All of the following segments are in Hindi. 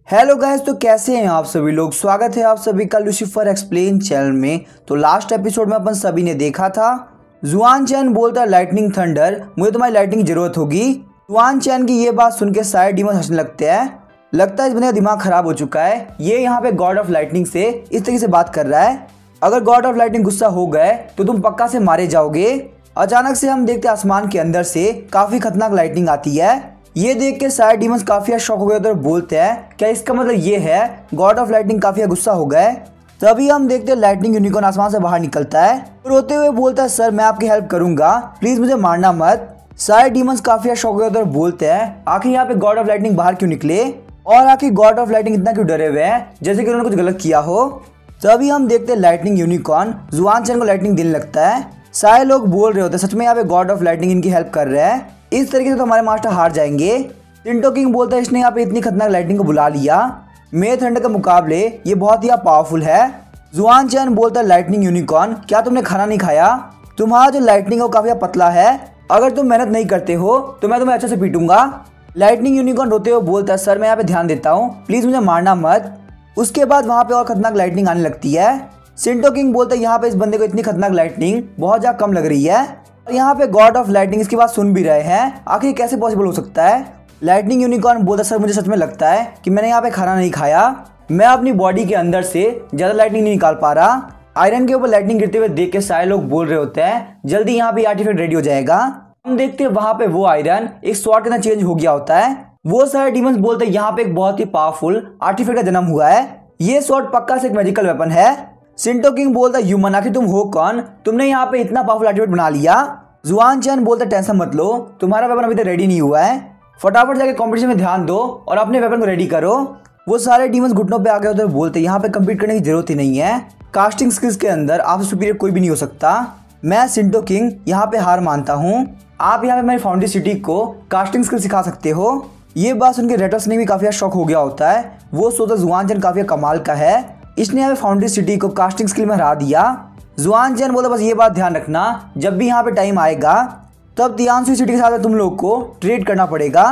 हेलो गाइस, तो कैसे हैं आप सभी लोग। स्वागत है आप सभी का लूसीफर एक्सप्लेन चैनल में। तो लास्ट एपिसोड में अपन सभी ने देखा था जुआन चैन बोलता है लाइटनिंग थंडर, मुझे तुम्हारी लाइटनिंग की जरूरत होगी। जुआन चैन की ये बात सुन के सारे डीमन हंसने लगते हैं। लगता है इस बंदे का दिमाग खराब हो चुका है। ये यहाँ पे गॉड ऑफ लाइटनिंग से इस तरीके से बात कर रहा है, अगर गॉड ऑफ लाइटनिंग गुस्सा हो गए तो तुम पक्का से मारे जाओगे। अचानक से हम देखते आसमान के अंदर से काफी खतरनाक लाइटनिंग आती है। ये देख के सारे डीमंस काफी शॉक हो गए और बोलते हैं क्या इसका मतलब ये है गॉड ऑफ लाइटनिंग काफी गुस्सा हो गए। तभी हम देखते हैं लाइटनिंग यूनिकॉर्न आसमान से बाहर निकलता है, रोते हुए बोलता है सर मैं आपकी हेल्प करूंगा, प्लीज मुझे मारना मत। सारे डीमंस काफी शॉक हो गए और बोलते हैं आखिर यहाँ पे गॉड ऑफ लाइटनिंग बाहर क्यों निकले और आखिर गॉड ऑफ लाइटनिंग इतना क्यों डरे हुए हैं जैसे कि उन्होंने कुछ गलत किया हो। तभी हम देखते हैं लाइटनिंग यूनिकॉर्न जुआन चैन को लाइटनिंग देने लगता है। सारे लोग बोल रहे होते हैं सच में यहाँ पे गॉड ऑफ लाइटनिंग इनकी हेल्प कर रहे हैं, इस तरीके से तो हमारे मास्टर हार जाएंगे। सिंटो किंग बोलता है इसने यहाँ पे इतनी खतरनाक लाइटनिंग को बुला लिया, मेरे थंडर के मुकाबले ये बहुत ही पावरफुल है। जुआन चैन बोलता है लाइटनिंग यूनिकॉर्न क्या तुमने खाना नहीं खाया, तुम्हारा जो लाइटनिंग है वो काफी पतला है, अगर तुम मेहनत नहीं करते हो तो मैं तुम्हें अच्छे से पीटूंगा। लाइटनिंग यूनिकॉर्न रोते हुए बोलता है सर मैं यहाँ पे ध्यान देता हूँ, प्लीज मुझे मारना मत। उसके बाद वहाँ पे और खतरनाक लाइटनिंग आने लगती है। सिंटो किंग बोलता है यहाँ पे इस बंदे को इतनी खतरनाक लाइटनिंग बहुत ज्यादा कम लग रही है और यहाँ पे गॉड ऑफ लाइटनिंग इसकी बात सुन भी रहे हैं, आखिर कैसे पॉसिबल हो सकता है। लाइटनिंग यूनिकॉर्न बोलता सर मुझे सच में लगता है कि मैंने यहाँ पे खाना नहीं खाया, मैं अपनी बॉडी के अंदर से ज्यादा लाइटनिंग नहीं निकाल पा रहा। आयरन के ऊपर लाइटनिंग गिरते हुए देख के सारे लोग बोल रहे होते हैं जल्दी यहाँ पे आर्टिफैक्ट रेडी हो जाएगा। हम देखते हैं वहां पे वो आयरन एक स्वॉर्ड के अंदर चेंज हो गया होता है। वो सारे डीमंस बोलते हैं यहाँ पे एक बहुत ही पावरफुल आर्टिफैक्ट का जन्म हुआ है, ये स्वॉर्ड पक्का से एक मैजिकल वेपन है। सिंटो किंग बोलता है ह्यूमन आखिर तुम हो कौन, तुमने यहाँ पे इतना पावरफुल आर्टिफैक्ट बना लिया। जुआन चैन बोलता है टेंशन मत लो, तुम्हारा वेपन अभी तक रेडी नहीं हुआ है, फटाफट जाके कंपटीशन में ध्यान दो और अपने वेपन को रेडी करो। वो सारे डीमंस घुटनों पे आ गए होते हैं, बोलते यहाँ पे कम्पीट करने की जरूरत ही नहीं है, कास्टिंग स्किल्स के अंदर आपसे सुपीरियर कोई भी नहीं हो सकता। मैं सिंटो किंग यहाँ पे हार मानता हूँ, आप यहाँ पे मेरी फाउंड्री सिटी को कास्टिंग स्किल सिखा सकते हो। ये बात सुन के रेटस ने भी काफी शॉक हो गया होता है, वो सोचता जुआन चैन काफी कमाल का है, इसने यहाँ पे फाउंड्री सिटी को कास्टिंग स्किल में हरा दिया। जुआन चैन बोलता बस ये बात ध्यान रखना जब भी यहाँ पे टाइम आएगा तब तियानसु सिटी के साथ तुम लोग को ट्रेड करना पड़ेगा।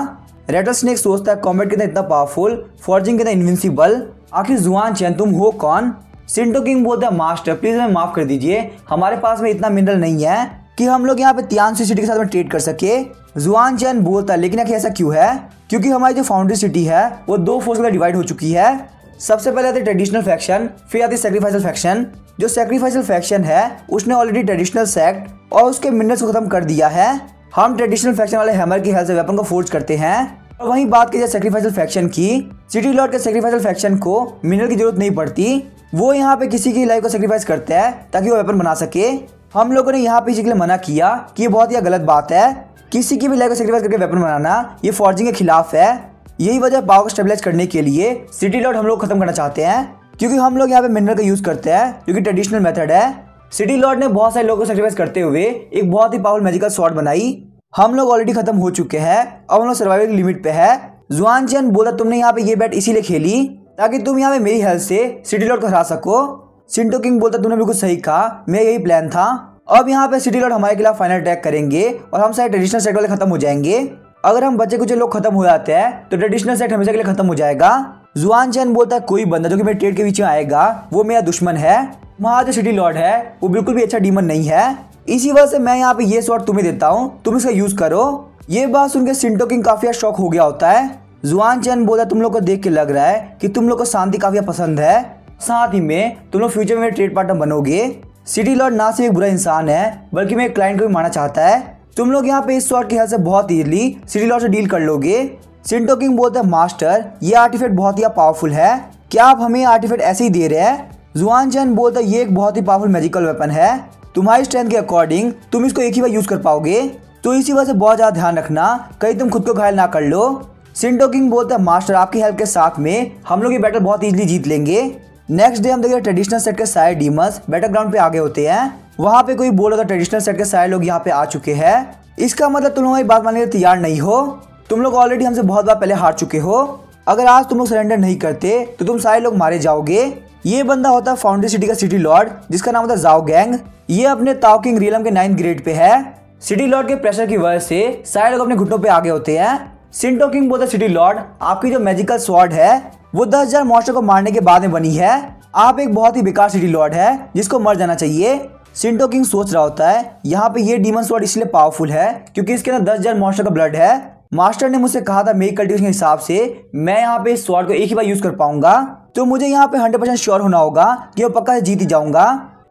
रेटर स्नेक सोचता है कॉम्बैट कितना इतना पावरफुल, फॉर्जिंग कितना इनविंसिबल, आखिर जुआन चैन तुम हो कौन। सिंटो किंग बोलता है मास्टर प्लीज हमें माफ कर दीजिए, हमारे पास में इतना मिनरल नहीं है कि हम लोग यहाँ पे तियानसु सिटी के साथ में ट्रेड कर सके। जुआन चैन बोलता है लेकिन ऐसा क्यों है, क्योंकि हमारी जो फाउंड्री सिटी है वो दो फोर्स में डिवाइड हो चुकी है। सबसे पहले आती है ट्रेडिशनल फैक्शन, फिर आती है सैक्रिफाइसल फैक्शन। जो सैक्रिफाइसल फैक्शन है उसने ऑलरेडी ट्रेडिशनल सेक्ट और उसके मिनरल्स को खत्म कर दिया है। हम ट्रेडिशनल फैक्शन वाले हैमर की हेल्प से वेपन को फोर्ज करते हैं। और वहीं बात की जाए सैक्रिफाइसल फैक्शन की, सिटी लॉर्ड के सैक्रिफाइसल फैक्शन को मिनरल की जरूरत नहीं पड़ती, वो यहाँ पे किसी की लाइफ को सैक्रिफाइस करते हैं ताकि वो वेपन बना सके। हम लोगों ने यहाँ पे इसी के लिए मना किया कि ये बहुत ही गलत बात है, किसी की भी लाइफ को सैक्रिफाइस करके वेपन बनाना ये फॉर्जिंग के खिलाफ है। यही वजह पावर को स्टेबलाइज करने के लिए सिटी लॉर्ड हम लोग खत्म करना चाहते हैं, क्योंकि हम लोग यहाँ पे मिनरल का यूज करते हैं क्योंकि ट्रेडिशनल मेथड है। सिटी लॉर्ड ने बहुत सारे लोगों को सैक्रिफाइस करते हुए एक बहुत ही पावरफुल मैजिकल स्वॉर्ड बनाई। हम लोग ऑलरेडी खत्म हो चुके हैं, अब हम लोग सर्वाइवल लिमिट पे है। जुआन चैन बोला तुमने यहाँ पे ये बैट इसीलिए खेली ताकि तुम यहाँ पे मेरी हेल्प से सिटी लॉर्ड को हरा सको। सिंटो किंग बोलता तुमने बिल्कुल सही कहा, मेरा यही प्लान था। अब यहाँ पे सिटी लॉर्ड हमारे खिलाफ फाइनल अटैक करेंगे और हम सारे ट्रेडिशनल सेट वाले खत्म हो जाएंगे। अगर हम बच्चे कुछ लोग खत्म हो जाते हैं तो ट्रेडिशनल सेट हमेशा के लिए खत्म हो जाएगा। जुआन चैन बोलता है कोई बंदा जो कि मेरे ट्रेड के बीच में आएगा वो मेरा दुश्मन है। वहाँ जो सिटी लॉर्ड है वो बिल्कुल भी अच्छा डीमन नहीं है, इसी वजह से मैं यहाँ पे ये स्वॉर्ड तुम्हें देता हूँ, तुम इसका यूज करो। ये बात सुनकर सिंटो किंग काफी शॉक हो गया होता है। जुआन चैन बोलता तुम लोग को देख के लग रहा है कि तुम लोग को शांति काफी पसंद है, साथ ही में तुम लोग फ्यूचर में मेरे ट्रेड पार्टनर बनोगे। सिटी लॉर्ड ना सिर्फ एक बुरा इंसान है बल्कि मेरे क्लाइंट को भी मारना चाहता है, तुम लोग यहाँ पे इस स्वॉर्ड की हेल्प से बहुत इजीली सिटी लॉर्ड से डील कर लोगे। सिंटो किंग बोलते हैं मास्टर ये आर्टिफैक्ट बहुत ही पावरफुल है, क्या आप हमें आर्टिफैक्ट ऐसे ही दे रहे हैं। जुआन चैन बोलता है ये एक बहुत ही पावरफुल मैजिकल वेपन है, तुम्हारी स्ट्रेंथ के अकॉर्डिंग तुम इसको एक ही बार यूज कर पाओगे, तो इसी वजह से बहुत ज्यादा ध्यान रखना कहीं तुम खुद को घायल ना कर लो। सिंटो किंग बोलता है मास्टर आपकी हेल्प के साथ में हम लोग ये बैटल बहुत इजीली जीत लेंगे। नेक्स्ट डे हम देखते हैं ट्रेडिशनल सेट के सारे डीमंस बैटल ग्राउंड पे आगे होते हैं। वहाँ पे कोई बोल रहा था ट्रेडिशनल सेट के सारे लोग यहाँ पे आ चुके हैं, इसका मतलब तुम लोग हमारी बात मानने के लिए तैयार नहीं हो, तुम लोग ऑलरेडी हमसे बहुत बार पहले हार चुके हो, अगर आज तुम लोग सरेंडर नहीं करते तो तुम सारे लोग मारे जाओगे। ये बंदा होता है फाउंड्री सिटी का सिटी लॉर्ड जिसका नाम होता है जाओ गैंग, ये अपने ताओ किंग रियलम के 9th ग्रेड पे है। सिटी लॉर्ड के प्रेशर की वजह से सारे लोग अपने घुटनों पे आगे होते हैं। सिंटो किंग बोलता है सिटी लॉर्ड आपकी जो मैजिकल स्वॉर्ड है वो 10,000 मॉन्स्टर को मारने के बाद में बनी है। आप एक बहुत ही बेकार सिटी लॉर्ड है जिसको मर जाना चाहिए। शिंटो किंग सोच रहा होता है यहाँ पे ये डीमन स्वॉर्ड इसलिए पावरफुल है क्योंकि इसके अंदर 10,000 मॉन्स्टर का ब्लड है। मास्टर ने मुझसे कहा था मेरी कल्टीवेशन के हिसाब से मैं यहाँ पे इस स्वॉर्ड को एक ही बार यूज कर पाऊंगा, तो मुझे यहाँ पे 100% श्योर होना होगा कि मैं पक्का जीत ही जाऊंगा।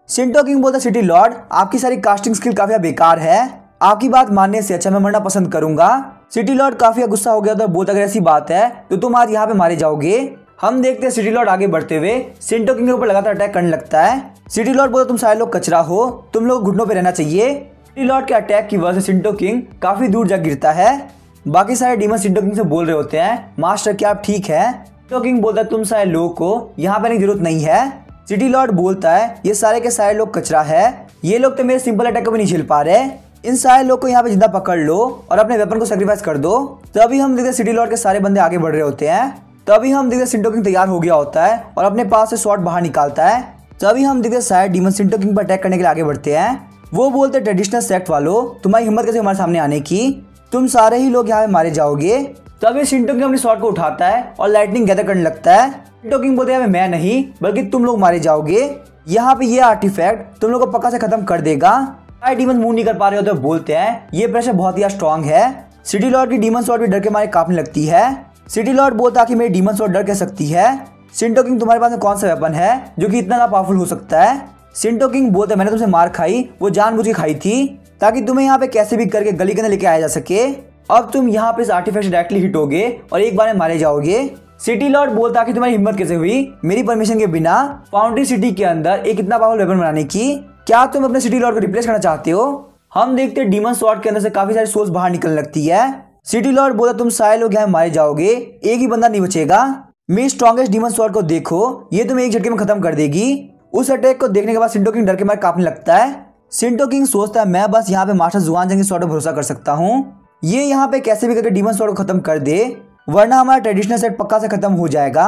शिंटो किंग बोलता सिटी लॉर्ड आपकी सारी कास्टिंग स्किल काफी बेकार है, आपकी बात मानने से अच्छा मैं मरना पसंद करूंगा। सिटी लॉर्ड काफी गुस्सा हो गया तो बोलता अगर ऐसी बात है तो तुम आज यहाँ पे मारे जाओगे। हम देखते हैं सिटी लॉर्ड आगे बढ़ते हुए शिंटो किंग के ऊपर लगातार अटैक करने लगता है। सिटी लॉर्ड बोलता तुम सारे लोग कचरा हो, तुम लोग घुटनों पे रहना चाहिए। सिटी लॉर्ड के अटैक की वजह से शिंटो किंग काफी दूर जा गिरता है। बाकी सारे डीमन शिंटो किंग से बोल रहे होते हैं मास्टर क्या आप ठीक है। शिंटो किंग बोलता है तुम सारे लोगों को यहाँ पे जरूरत नहीं है। सिटी लॉर्ड बोलता है ये सारे के सारे लोग कचरा है, ये लोग तो मेरे सिंपल अटैक को भी नहीं झेल पा रहे, इन सारे लोग को यहाँ पे जिंदा पकड़ लो और अपने वेपन को सेक्रीफाइस कर दो। तभी हम देखते सिटी लॉर्ड के सारे बंदे आगे बढ़ रहे होते हैं। तभी हम देखते शिंटो किंग तैयार हो गया होता है और अपने पास से स्वॉर्ड बाहर निकालता है। तभी हम देखते सारे डीमन शिंटो किंग पर अटैक करने के लिए आगे बढ़ते हैं। वो बोलते ट्रेडिशनल सेक्ट वालों तुम्हारी हिम्मत कैसे हमारे सामने आने की, तुम सारे ही लोग यहाँ पे मारे जाओगे। तभी शिंटो किंग अपनी स्वॉर्ड को उठाता है और लाइटनिंग गैदर करने लगता है। शिंटो किंग बोलते हैं मैं नहीं बल्कि तुम लोग मारे जाओगे, यहाँ पे ये आर्टिफैक्ट तुम लोग को पक्का से खत्म कर देगा। सारे डीमन मूव नहीं कर पा रहे होते बोलते हैं ये प्रेशर बहुत ही स्ट्रॉन्ग है। सिटी लॉर्ड की डीमन स्वॉर्ड भी डर के मारे कांपने लगती है। सिटी लॉर्ड बोलता कि मेरी डीमन स्वॉर्ड डर कह सकती है। शिंटो किंग तुम्हारे पास में कौन सा वेपन है जो कि इतना पावरफुल हो सकता है। शिंटो किंग बोलता मैंने तुमसे मार खाई, वो जानबूझ के खाई थी ताकि तुम्हें यहाँ पे कैसे भी करके गली के अंदर लेके आया जा सके। अब तुम यहाँ पे इस आर्टिफैक्ट से डायरेक्टली हिट होगे और एक बार में मारे जाओगे। सिटी लॉर्ड बोलता कि तुम्हारी हिम्मत कैसे हुई मेरी परमिशन के बिना फाउंड्री सिटी के अंदर एक इतना पावरफुल वेपन बनाने की, क्या तुम अपने सिटी लॉर्ड को रिप्लेस करना चाहते हो। हम देखते हैं डीमन स्वॉर्ड के अंदर से काफी सारी सोल्स बाहर निकलने लगती है। सिटी लॉर्ड बोलता तुम सारे लोग यहाँ मारे जाओगे, एक ही बंदा नहीं बचेगा। मेरी स्ट्रॉन्गेस्ट डीमन स्वॉर्ड को देखो, ये तुम्हें एक झटके में खत्म कर देगी। उस अटैक को देखने के बाद शिंटो किंग डर के मारे कांपने लगता है। शिंटो किंग सोचता है मैं बस यहाँ पे मास्टर जुआनचैन की स्वॉर्ड पर भरोसा कर सकता हूँ, ये यहाँ पे कैसे भी करके डीमन स्वॉर्ड को खत्म कर दे वरना हमारा ट्रेडिशनल सेट पक्का से खत्म हो जाएगा।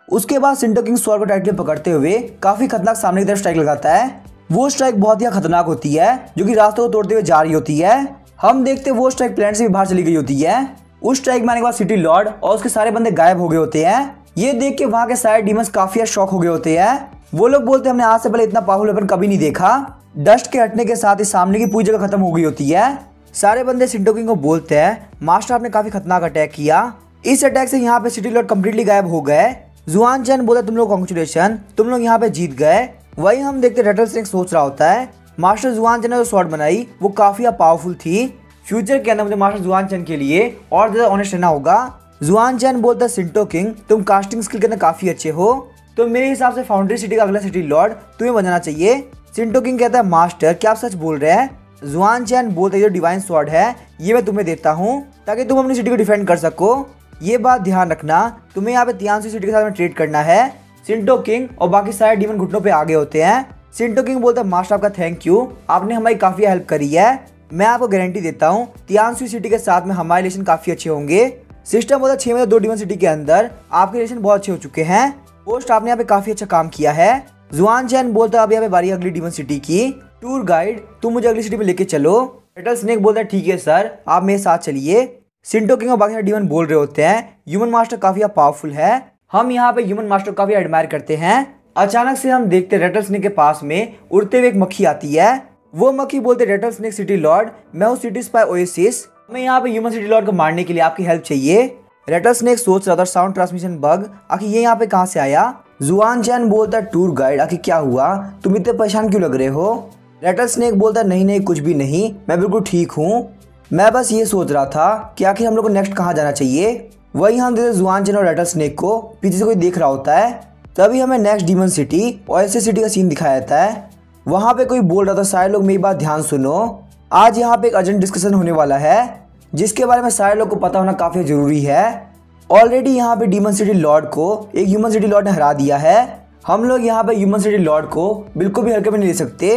उसके बाद शिंटो किंग स्वॉर्ड को टाइटली पकड़ते हुए काफी खतरनाक सामने की तरफ स्ट्राइक लगाता है। वो स्ट्राइक बहुत ही खतरनाक होती है जो कि रास्तों को तोड़ते हुए जा रही होती है। हम देखते वो स्ट्राइक प्लेनेट से भी बाहर चली गई होती है। उस स्ट्राइक में आने के बाद सिटी लॉर्ड और उसके सारे बंदे गायब हो गए होते हैं। ये देख के वहां के सारे डीमंस काफी शॉक हो गए होते हैं। वो लोग बोलते हमने आज से पहले इतना पावरफुल वेपन कभी नहीं देखा। डस्ट के हटने के साथ ही सामने की पूरी जगह खत्म हो गई होती है। सारे बंदे शिंटो किंग को बोलते हैं मास्टर आपने काफी खतरनाक अटैक किया, इस अटैक से यहाँ पे सिटी लॉर्ड कम्प्लीटली गायब हो गए। जुआनचैन बोलता तुम लोग कांग्रेचुलेशन, तुम लोग यहाँ पे जीत गए। वही हम देखते रेटलस्नेक सोच रहा होता है मास्टर जुआनचैन ने जो स्वॉर्ड बनाई वो काफी पावरफुल थी, फ्यूचर के अंदर मुझे मास्टर जुआनचैन के लिए और ज्यादा ऑनेस्ट रहना होगा। जुआनचैन बोलता शिंटो किंग तुम कास्टिंग स्किल के अंदर काफी अच्छे हो, तो मेरे हिसाब से फाउंड्री सिटी का अगला सिटी लॉर्ड तुम्हें बनाना चाहिए। शिंटो किंग कहता है मास्टर क्या आप सच बोल रहे हैं। जुआनचैन बोलता है जो डिवाइन स्वॉर्ड है ये मैं तुम्हें देता हूँ ताकि तुम अपनी सिटी को डिफेंड कर सको। ये बात ध्यान रखना तुम्हें यहाँ पे तियानसू सिटी के साथ में ट्रेड करना है। शिंटो किंग और बाकी सारे डीमन घुटनों पे आगे होते हैं। शिंटो किंग बोलता है मास्टर आपका थैंक यू, आपने हमारी काफी हेल्प करी है। मैं आपको गारंटी देता हूँ तियानसू सिटी के साथ में हमारे रिलेशन काफी अच्छे होंगे। सिस्टम बोलता 6 में 2 डीमन सिटी के अंदर आपके रिलेशन बहुत अच्छे हो चुके हैं। पोस्ट आपने यहाँ पे काफी अच्छा काम किया है। जुआनचैन बोलता है अब यहाँ पे बारी अगली डीमन सिटी की। टूर गाइड तुम मुझे अगली सिटी पे लेके चलो। रेटलस्नेक बोलता है ठीक है सर आप मेरे साथ चलिए। शिंटो किंग और बाकी डीमन बोल रहे होते हैं ह्यूमन मास्टर काफी पावरफुल है, हम यहाँ पे ह्यूमन मास्टर को काफी एडमायर करते हैं। अचानक से हम देखते रेटलस्नेक के पास में उड़ते हुए एक मक्खी आती है। वो मक्खी बोलते रेटलस्नेक सिटी लॉर्ड मैं हूँ सिटी स्पाई ओएसिस, हमें यहाँ पे ह्यूमन सिटी लॉर्ड को मारने के लिए आपकी हेल्प चाहिए। रेटलस्नेक सोच रहा था साउंड ट्रांसमिशन बग आखिर ये यहाँ पे कहाँ से आया। जुआनचैन बोलता टूर गाइड आखिर क्या हुआ, तुम इतने परेशान क्यों लग रहे हो। रेटलस्नेक बोलता नहीं कुछ भी नहीं, मैं बिल्कुल ठीक हूँ, मैं बस ये सोच रहा था कि आखिर हम लोग को नेक्स्ट कहाँ जाना चाहिए। वही हम देखते जुआनचैन और रेटलस्नेक को पीछे से कोई देख रहा होता है। तभी हमें next demon city oasis city का सीन दिखाया जाता है। वहाँ पे कोई बोल रहा था सारे लोग मेरी बात ध्यान सुनो, आज यहाँ पे एक अर्जेंट डिस्कशन होने वाला है जिसके बारे में सारे लोग को पता होना काफी जरूरी है। ऑलरेडी यहाँ पे डीमन सिटी लॉर्ड को एक ह्यूमन सिटी लॉर्ड ने हरा दिया है। हम लोग यहाँ पे ह्यूमन सिटी लॉर्ड को बिल्कुल भी हल्के में नहीं ले सकते।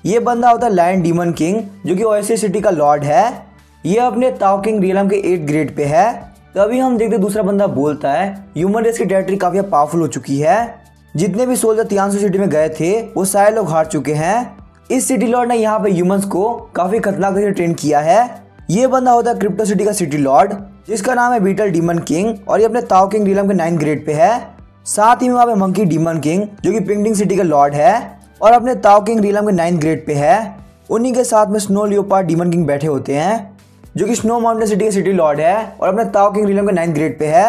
ये बंदा होता है लायन डीमन किंग जो कि ओएसिस सिटी का लॉर्ड है। ये अपने ताओ किंग रियलम के 8 ग्रेड पे है। तभी हम देखते दूसरा बंदा बोलता है ह्यूमन रेस की टेरिटरी काफी पावरफुल हो चुकी है, जितने भी सोल्जर तियानसू सिटी में गए थे वो सारे लोग हार चुके हैं। इस सिटी लॉर्ड ने यहाँ पे ह्यूमंस को काफी खतरनाक तरीके से ट्रेन किया है। ये बंदा होता है क्रिप्टो सिटी का सिटी लॉर्ड, जिसका नाम है बीटल डीमन किंग, और ये अपने ताओ किंग रियलम के 9th ग्रेड पे है। साथ ही में वहाँ पे मंकी डीमन किंग जो कि पिंगडिंग सिटी का लॉर्ड है और अपने ताओ किंग रियलम के 9th ग्रेड पे है। उन्हीं के साथ में स्नो लियोपार्ड डीमन किंग बैठे होते हैं जो कि स्नो माउंटेन सिटी के सिटी लॉर्ड है और अपने ताओ किंग रियलम के 9th ग्रेड पे है।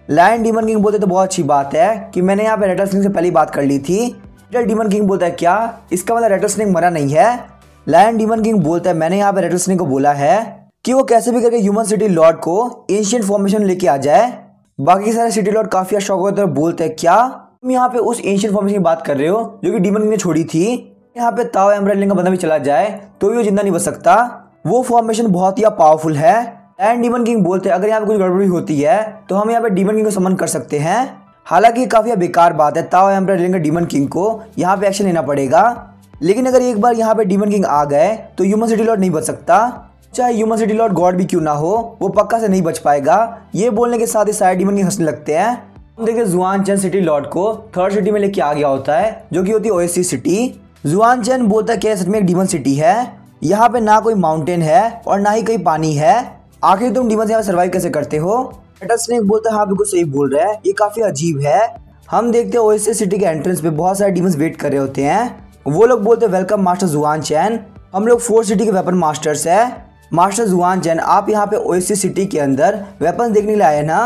लायन डीमन किंग बोलते तो बहुत अच्छी बात है कि मैंने यहाँ पे रेटलस्नेक से पहले बात कर ली थी। बीटल डीमन किंग बोलता है क्या, इसका मतलब रेटलस्नेक मरा नहीं है। लायन डीमन किंग बोलता है मैंने यहाँ पे रेटलस्नेक को बोला है कि वो कैसे भी करके ह्यूमन सिटी लॉर्ड को एंशिएंट फॉर्मेशन लेके आ जाए। बाकी सारे सिटी लॉर्ड काफी शौक होते हैं, बोलते हैं क्या तुम यहाँ पे उस एंशिएंट फॉर्मेशन की बात कर रहे हो जो कि डीमन किंग ने छोड़ी थी। यहाँ पे ताओ एम्ब्रेलिंग का बंदा भी चला जाए तो भी वो जिंदा नहीं बच सकता, वो फॉर्मेशन बहुत ही पावरफुल है। एंड डीमन किंग बोलते हैं अगर यहाँ पे कुछ गड़बड़ी होती है तो हम यहाँ पे डीमन किंग को समन कर सकते हैं। हालांकि काफी बेकार बात है, ताओ एम्ब्रेलिंग डीमन किंग को यहाँ पे एक्शन लेना पड़ेगा, लेकिन अगर एक बार यहाँ पे डीमन किंग आ गए तो ह्यूमन सिटी लॉर्ड नहीं बच सकता। चाहे ह्यूमन सिटी लॉर्ड गॉड भी क्यों ना हो, वो पक्का से नहीं बच पाएगा। ये बोलने के साथ ही सारे डीमन किंग हंसने लगते हैं। हम देखते जुआन चैन सिटी लॉर्ड को 3rd सिटी में लेके आ गया होता है जो कि होती है ओएससी सिटी। जुआन चैन बोलता है क्या सच में एक डीमन सिटी है, यहाँ पे ना कोई माउंटेन है और ना ही कहीं पानी है, आखिर तुम डीमन यहाँ सर्वाइव कैसे करते हो। रेटलस्नेक बोलता है हाँ बिल्कुल सही बोल रहा है, ये काफी अजीब है। हम देखते हैं ओएससी सिटी के एंट्रेंस पे बहुत सारे डीमंस वेट कर रहे होते हैं। वो लोग बोलते हैं वेलकम मास्टर जुआन चैन, हम लोग 4th सिटी के वेपन मास्टर्स है। मास्टर जुआन चैन आप यहाँ पे ओएससी सिटी के अंदर वेपन देखने के लिए आए ना,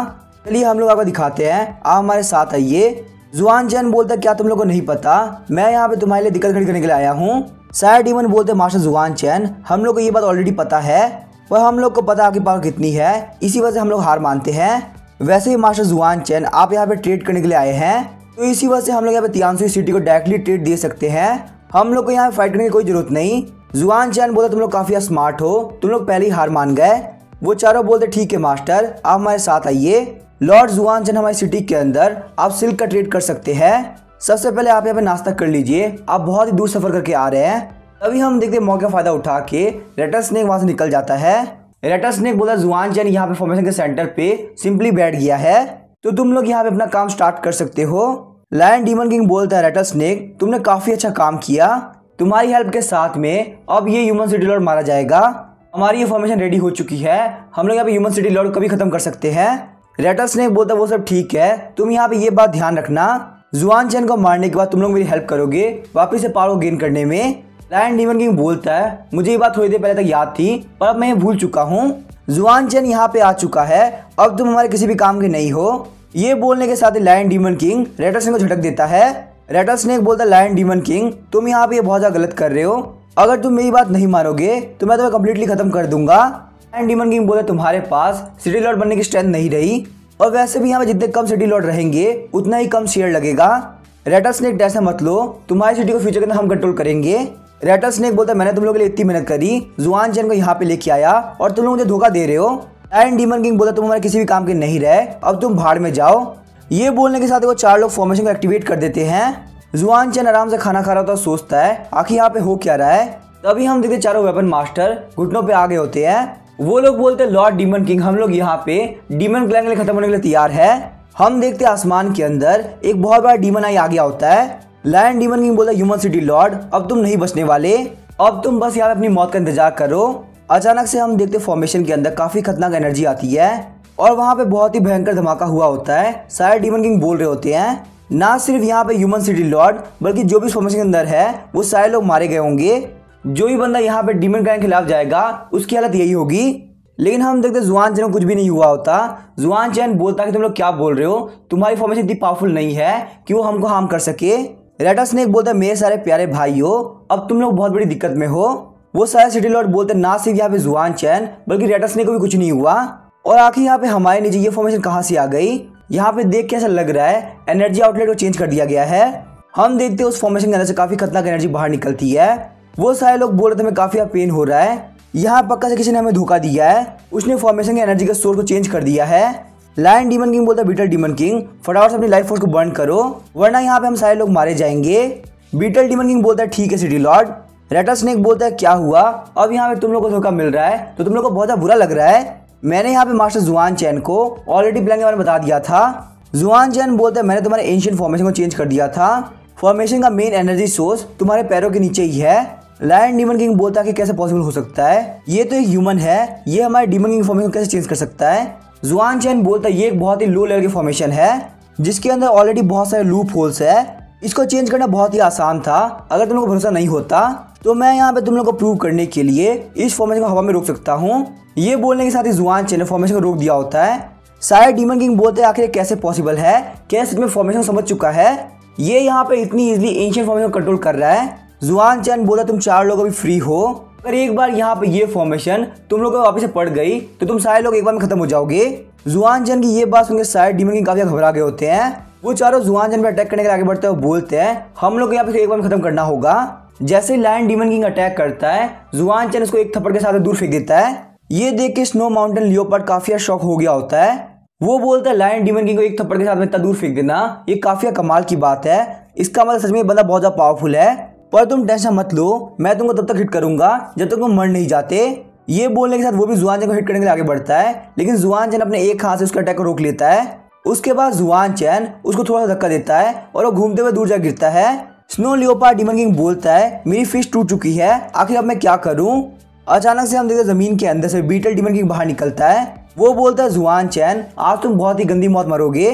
चलिए हम लोग आपको दिखाते हैं, आप हमारे साथ आइए। जुआन चैन बोलता है क्या तुम लोग को नहीं पता, मैं यहाँ पे तुम्हारे लिए दिक्कत खड़ी करने के लिए आया हूँ। सारे डीमन बोलते हैं मास्टर जुआन चैन हम लोग को ये बात ऑलरेडी पता है, पर हम लोग को पता आपकी पावर कितनी है, इसी वजह से हम लोग हार मानते हैं। वैसे ही मास्टर जुआन चैन आप यहाँ पे ट्रेड करने के लिए आए हैं, तो इसी वजह से हम लोग यहाँ पे तियानसुई सिटी को डायरेक्टली ट्रेड दे सकते हैं, हम लोग को यहाँ पे फाइट करने की कोई जरूरत नहीं। जुआन चैन बोलता तुम लोग काफी स्मार्ट हो, तुम लोग पहले ही हार मान गए। वो चारों बोलते ठीक है मास्टर आप हमारे साथ आइए। लॉर्ड जुआन चैन हमारी सिटी के अंदर आप सिल्क का ट्रेड कर सकते हैं। सबसे पहले आप यहाँ पे नाश्ता कर लीजिए, आप बहुत ही दूर सफर करके आ रहे हैं। तभी हम देखते मौके का फायदा उठा के रेटलस्नेक वहां से निकल जाता है। रेटलस्नेक बोला जुआन चैन यहाँ पे फॉर्मेशन के सेंटर पे सिंपली बैठ गया है, तो तुम लोग यहाँ पे अपना काम स्टार्ट कर सकते हो। लायन डीमन किंग बोलता है रेटलस्नेक तुमने काफी अच्छा काम किया, तुम्हारी हेल्प के साथ में अब ये ह्यूमन सिटी लॉर्ड मारा जाएगा। हमारी ये फॉर्मेशन रेडी हो चुकी है, हम लोग यहाँ पे ह्यूमन सिटी लॉर्ड कभी खत्म कर सकते हैं। रेटलस्नेक बोलता है वो सब ठीक है, तुम यहाँ पे ये बात ध्यान रखना, जुआन चैन को मारने के बाद तुम लोग मेरी हेल्प करोगे वापस से पावर को गेन करने में। लायन डीमन किंग बोलता है मुझे ये बात थोड़ी देर पहले तक याद थी पर अब मैं ये भूल चुका हूँ। जुआन चैन यहाँ पे आ चुका है, अब तुम हमारे किसी भी काम के नहीं हो। ये बोलने के साथ ही लायन डीमन किंग रेटलस्नेक को झटक देता है। रेटलस्नेक बोलता है लायन डीमन किंग तुम यहाँ पे बहुत ज्यादा गलत कर रहे हो, अगर तुम मेरी बात नहीं मानोगे तो मैं तुम्हें कम्प्लीटली खत्म कर दूंगा। लायन डीमन किंग बोलता तुम्हारे पास सिटी लॉर्ड बनने की स्ट्रेंथ नहीं रही, और वैसे भी यहाँ पे जितने कम सिटी लॉर्ड रहेंगे उतना ही कम शेयर लगेगा। रेटलस्नेक ऐसा मत लो, तुम्हारी सिटी को फ्यूचर के अंदर हम कंट्रोल करेंगे। रेटलस्नेक बोलता है मैंने तुम लोगों के लिए इतनी मेहनत करी, जुआन चैन को यहाँ पे लेके आया और तुम लोग मुझे धोखा दे रहे हो। लायन डीमन किंग बोलता तुम हमारे किसी भी काम के नहीं रहे, अब तुम भाड़ में जाओ। ये बोलने के साथ वो 4 लोग फॉर्मेशन को एक्टिवेट कर देते हैं। जुआन चैन आराम से खाना खा रहा होता है, सोचता है आखिर यहाँ पे हो क्या रहा है। तभी हम देखते चारों वेपन मास्टर घुटनों पे आ गए होते हैं। वो लोग बोलते हैं लॉर्ड डीमन किंग हम लोग यहाँ पे डीमन क्लैन के लिए खत्म होने के लिए तैयार है। हम देखते आसमान के अंदर एक बहुत बड़ा डीमन आई आ गया होता है। लायन डीमन किंग बोलता है ह्यूमन सिटी लॉर्ड अब तुम नहीं बचने वाले, अब तुम बस यहाँ पे अपनी मौत का इंतजार करो। अचानक से हम देखते फॉर्मेशन के अंदर काफी खतरनाक एनर्जी आती है और वहाँ पे बहुत ही भयंकर धमाका हुआ होता है। सारे डीमन किंग बोल रहे होते हैं ना सिर्फ यहाँ पे ह्यूमन सिटी लॉर्ड बल्कि जो भी फॉर्मेशन के अंदर है वो सारे लोग मारे गए होंगे। जो भी बंदा यहाँ पे डीमन क्लैन के खिलाफ जाएगा उसकी हालत यही होगी। लेकिन हम देखते जुआन चैन को कुछ भी नहीं हुआ होता। जुआन चैन बोलता कि तुम लोग क्या बोल रहे हो, तुम्हारी फॉर्मेशन इतनी पावरफुल नहीं है कि वो हमको हार्म कर सके। रेटलस्नेक बोलता है मेरे सारे प्यारे भाइयों अब तुम लोग बहुत बड़ी दिक्कत में हो। वो सारे सिटी लॉर्ड बोलते ना सिर्फ यहाँ पे जुआन चैन बल्कि रेटलस्नेक को भी कुछ नहीं हुआ। और आखिर यहाँ पे हमारे नीचे ये फॉर्मेशन कहाँ से आ गई, यहाँ पे देख के ऐसा लग रहा है एनर्जी आउटलेट को चेंज कर दिया गया है। हम देखते हैं उस फॉर्मेशन के अंदर से काफी खतरनाक एनर्जी बाहर निकलती है। वो सारे लोग बोल रहे थे हमें काफी पेन हो रहा है, यहाँ पक्का से किसी ने हमें धोखा दिया है, उसने फॉर्मेशन की एनर्जी के सोर्स को चेंज कर दिया है। लायन डीमन किंग बोलता है बीटल डीमन किंग फटाफट से अपनी लाइफ फोर्स को बर्न करो वरना यहाँ पे हम सारे लोग मारे जाएंगे। बीटल डीमन किंग बोलता है ठीक है सिटी लॉर्ड। रेटलस्नेक बोलता है क्या हुआ, अब यहाँ पे तुम लोग को धोखा मिल रहा है तो तुम लोग को बहुत बुरा लग रहा है। मैंने यहाँ पे मास्टर जुआन चैन को ऑलरेडी प्लान के बारे में बता दिया था। जुआन चैन बोलते हैं मैंने तुम्हारे एंशिएंट फॉर्मेशन को चेंज कर दिया था, फॉर्मेशन का मेन एनर्जी सोर्स तुम्हारे पैरों के नीचे ही है। लायन डीमन किंग बोलता है कि कैसे पॉसिबल हो सकता है, ये तो एक ह्यूमन है, ये हमारे डीमन किंग फॉर्मेशन को कैसे चेंज कर सकता है। जुआन चैन बोलता है ये एक बहुत ही लो लेवल की फॉर्मेशन है जिसके अंदर ऑलरेडी बहुत सारे लूप होल्स है, इसको चेंज करना बहुत ही आसान था। अगर तुम लोग को भरोसा नहीं होता तो मैं यहाँ पे तुम लोग को प्रूव करने के लिए इस फॉर्मेशन को हवा में रोक सकता हूँ। ये बोलने के साथ ही जुआन चैन ने फॉर्मेशन को रोक दिया होता है। शायद डीमन किंग बोलते हैं आखिर कैसे पॉसिबल है, क्या सच में फॉर्मेशन समझ चुका है, ये यहाँ पे इतनी इजीली एंशिएंट फॉर्मेशन को कंट्रोल कर रहा है। जुआन चैन बोला तुम 4 लोग अभी फ्री हो, अगर एक बार यहाँ पे ये फॉर्मेशन तुम लोगों को वापस से पड़ गई तो तुम सारे लोग एक बार में खत्म हो जाओगे। जुआन चैन की ये बात सुनकर सारे डीमन किंग काफी घबरा गए होते हैं। वो चारों जुआन चैन पे अटैक करने के लिए आगे बढ़ते हुए बोलते हैं हम लोग यहाँ पे एक बार में खत्म करना होगा। जैसे लायन डीमन किंग अटैक करता है जुआन चैन उसको एक थप्पड़ के साथ दूर फेंक देता है। ये देख के स्नो माउंटेन लियोपार्ड काफी शॉक हो गया होता है। वो बोलता है लायन डीमन किंग को एक थप्पड़ के साथ में इतना दूर फेंक देना ये काफी कमाल की बात है, इसका मतलब सच में बंदा बहुत ज्यादा पावरफुल है, पर तुम टेंशन मत लो, मैं तुमको तब तक हिट करूंगा जब तक तुम मर नहीं जाते। ये बोलने के साथ वो भी जुआन चैन को हिट करने के लिए आगे बढ़ता है, लेकिन जुआन चैन अपने एक हाथ से उसके अटैक को रोक लेता है। उसके बाद जुआन चैन उसको थोड़ा सा धक्का देता है और वो घूमते हुए दूर जा गिरता है। स्नो लियोपार्ड डीमन किंग बोलता है मेरी फिश टूट चुकी है, आखिर अब मैं क्या करूं। अचानक से हम देखते जमीन के अंदर से बीटल डीमन किंग बाहर निकलता है। वो बोलता है जुआन चैन आज तुम बहुत ही गंदी मौत मरोगे।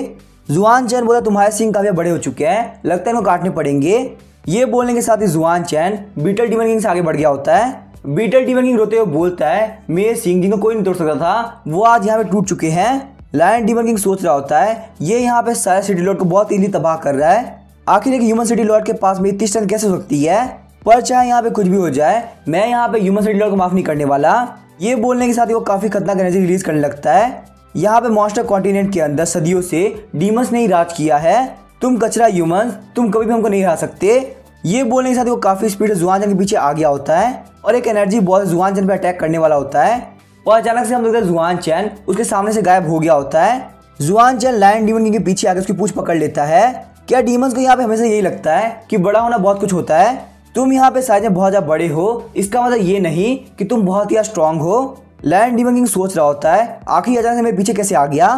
जुआन चैन बोला तुम्हारे सिंग काफी बड़े हो चुके हैं, लगता है इनको काटने पड़ेंगे। ये बोलने के साथ ही जुआन चैन बीटल डीमन किंग से आगे बढ़ गया होता है। बीटल डीमन किंग रोते हुए बोलता है मेरे सिंग जिनको कोई नहीं तोड़ सकता था वो आज यहाँ पे टूट चुके हैं। लायन डीमन किंग सोच रहा होता है ये यहाँ पे सारे सिटी लॉर्ड को बहुत इजीली तबाह कर रहा है, आखिर एक ह्यूमन सिटी लॉर्ड के पास में इतनी स्ट्रेंथ कैसे हो सकती है, पर चाहे यहाँ पे कुछ भी हो जाए मैं यहाँ पे ह्यूमन सिटी लॉर्ड को माफ नहीं करने वाला। ये बोलने के साथ ही वो काफी खतरनाक एनर्जी रिलीज करने लगता है। यहाँ पे मॉन्स्टर कॉन्टिनेंट के अंदर सदियों से डीमंस ने ही राज किया है, तुम कचरा ह्यूमंस तुम कभी भी हमको नहीं हरा सकते। ये बोलने के साथ वो काफी स्पीड से जुआन चैन के पीछे आ गया होता है और एक एनर्जी बॉल जुआन चैन पे अटैक करने वाला होता है और अचानक से हम देखते हैं जुआन चैन उसके सामने से गायब हो गया होता है। जुआन चैन लायन डीमन किंग के पीछे आके उसकी पूंछ पकड़ लेता है। क्या डीमंस को यहाँ पे हमेशा यही लगता है कि बड़ा होना बहुत कुछ होता है, तुम यहाँ पे साइज में बहुत ज्यादा बड़े हो इसका मतलब ये नहीं कि तुम बहुत ही स्ट्रांग हो। लायन डीमन किंग सोच रहा होता है आखिर अचानक से मेरे पीछे कैसे आ गया।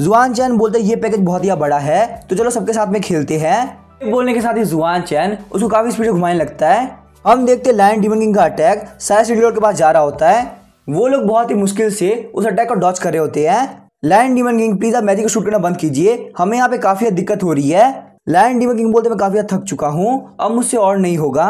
जुआन चैन बोलते ये पैकेज बहुत ही बड़ा है तो चलो सबके साथ में खेलते हैं। बोलने के साथ ही जुआन चैन उसको काफी स्पीड से घुमाने लगता है। हम देखते हैं लायन डीमन किंग का अटैक सारे सिटी लॉर्ड के पास जा रहा होता है, वो लोग बहुत ही मुश्किल से उस अटैक को डॉच कर रहे होते हैं। लायन डीमन किंग प्लीज आप मैजिक को शूट करना बंद कीजिए, हमें यहाँ पे काफी दिक्कत हो रही है। लायन डीमन किंग बोलते मैं काफी थक चुका हूँ, अब मुझसे और नहीं होगा।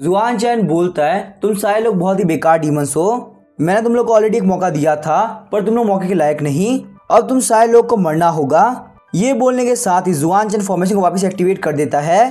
जुआन चैन बोलता है तुम सारे लोग बहुत ही बेकार डीमंस हो, मैंने तुम लोग को ऑलरेडी एक मौका दिया था पर तुम लोग मौके के लायक नहीं, अब तुम सारे लोग को मरना होगा। ये बोलने के साथ ही जुआन चैन फॉर्मेशन को वापस एक्टिवेट कर देता है।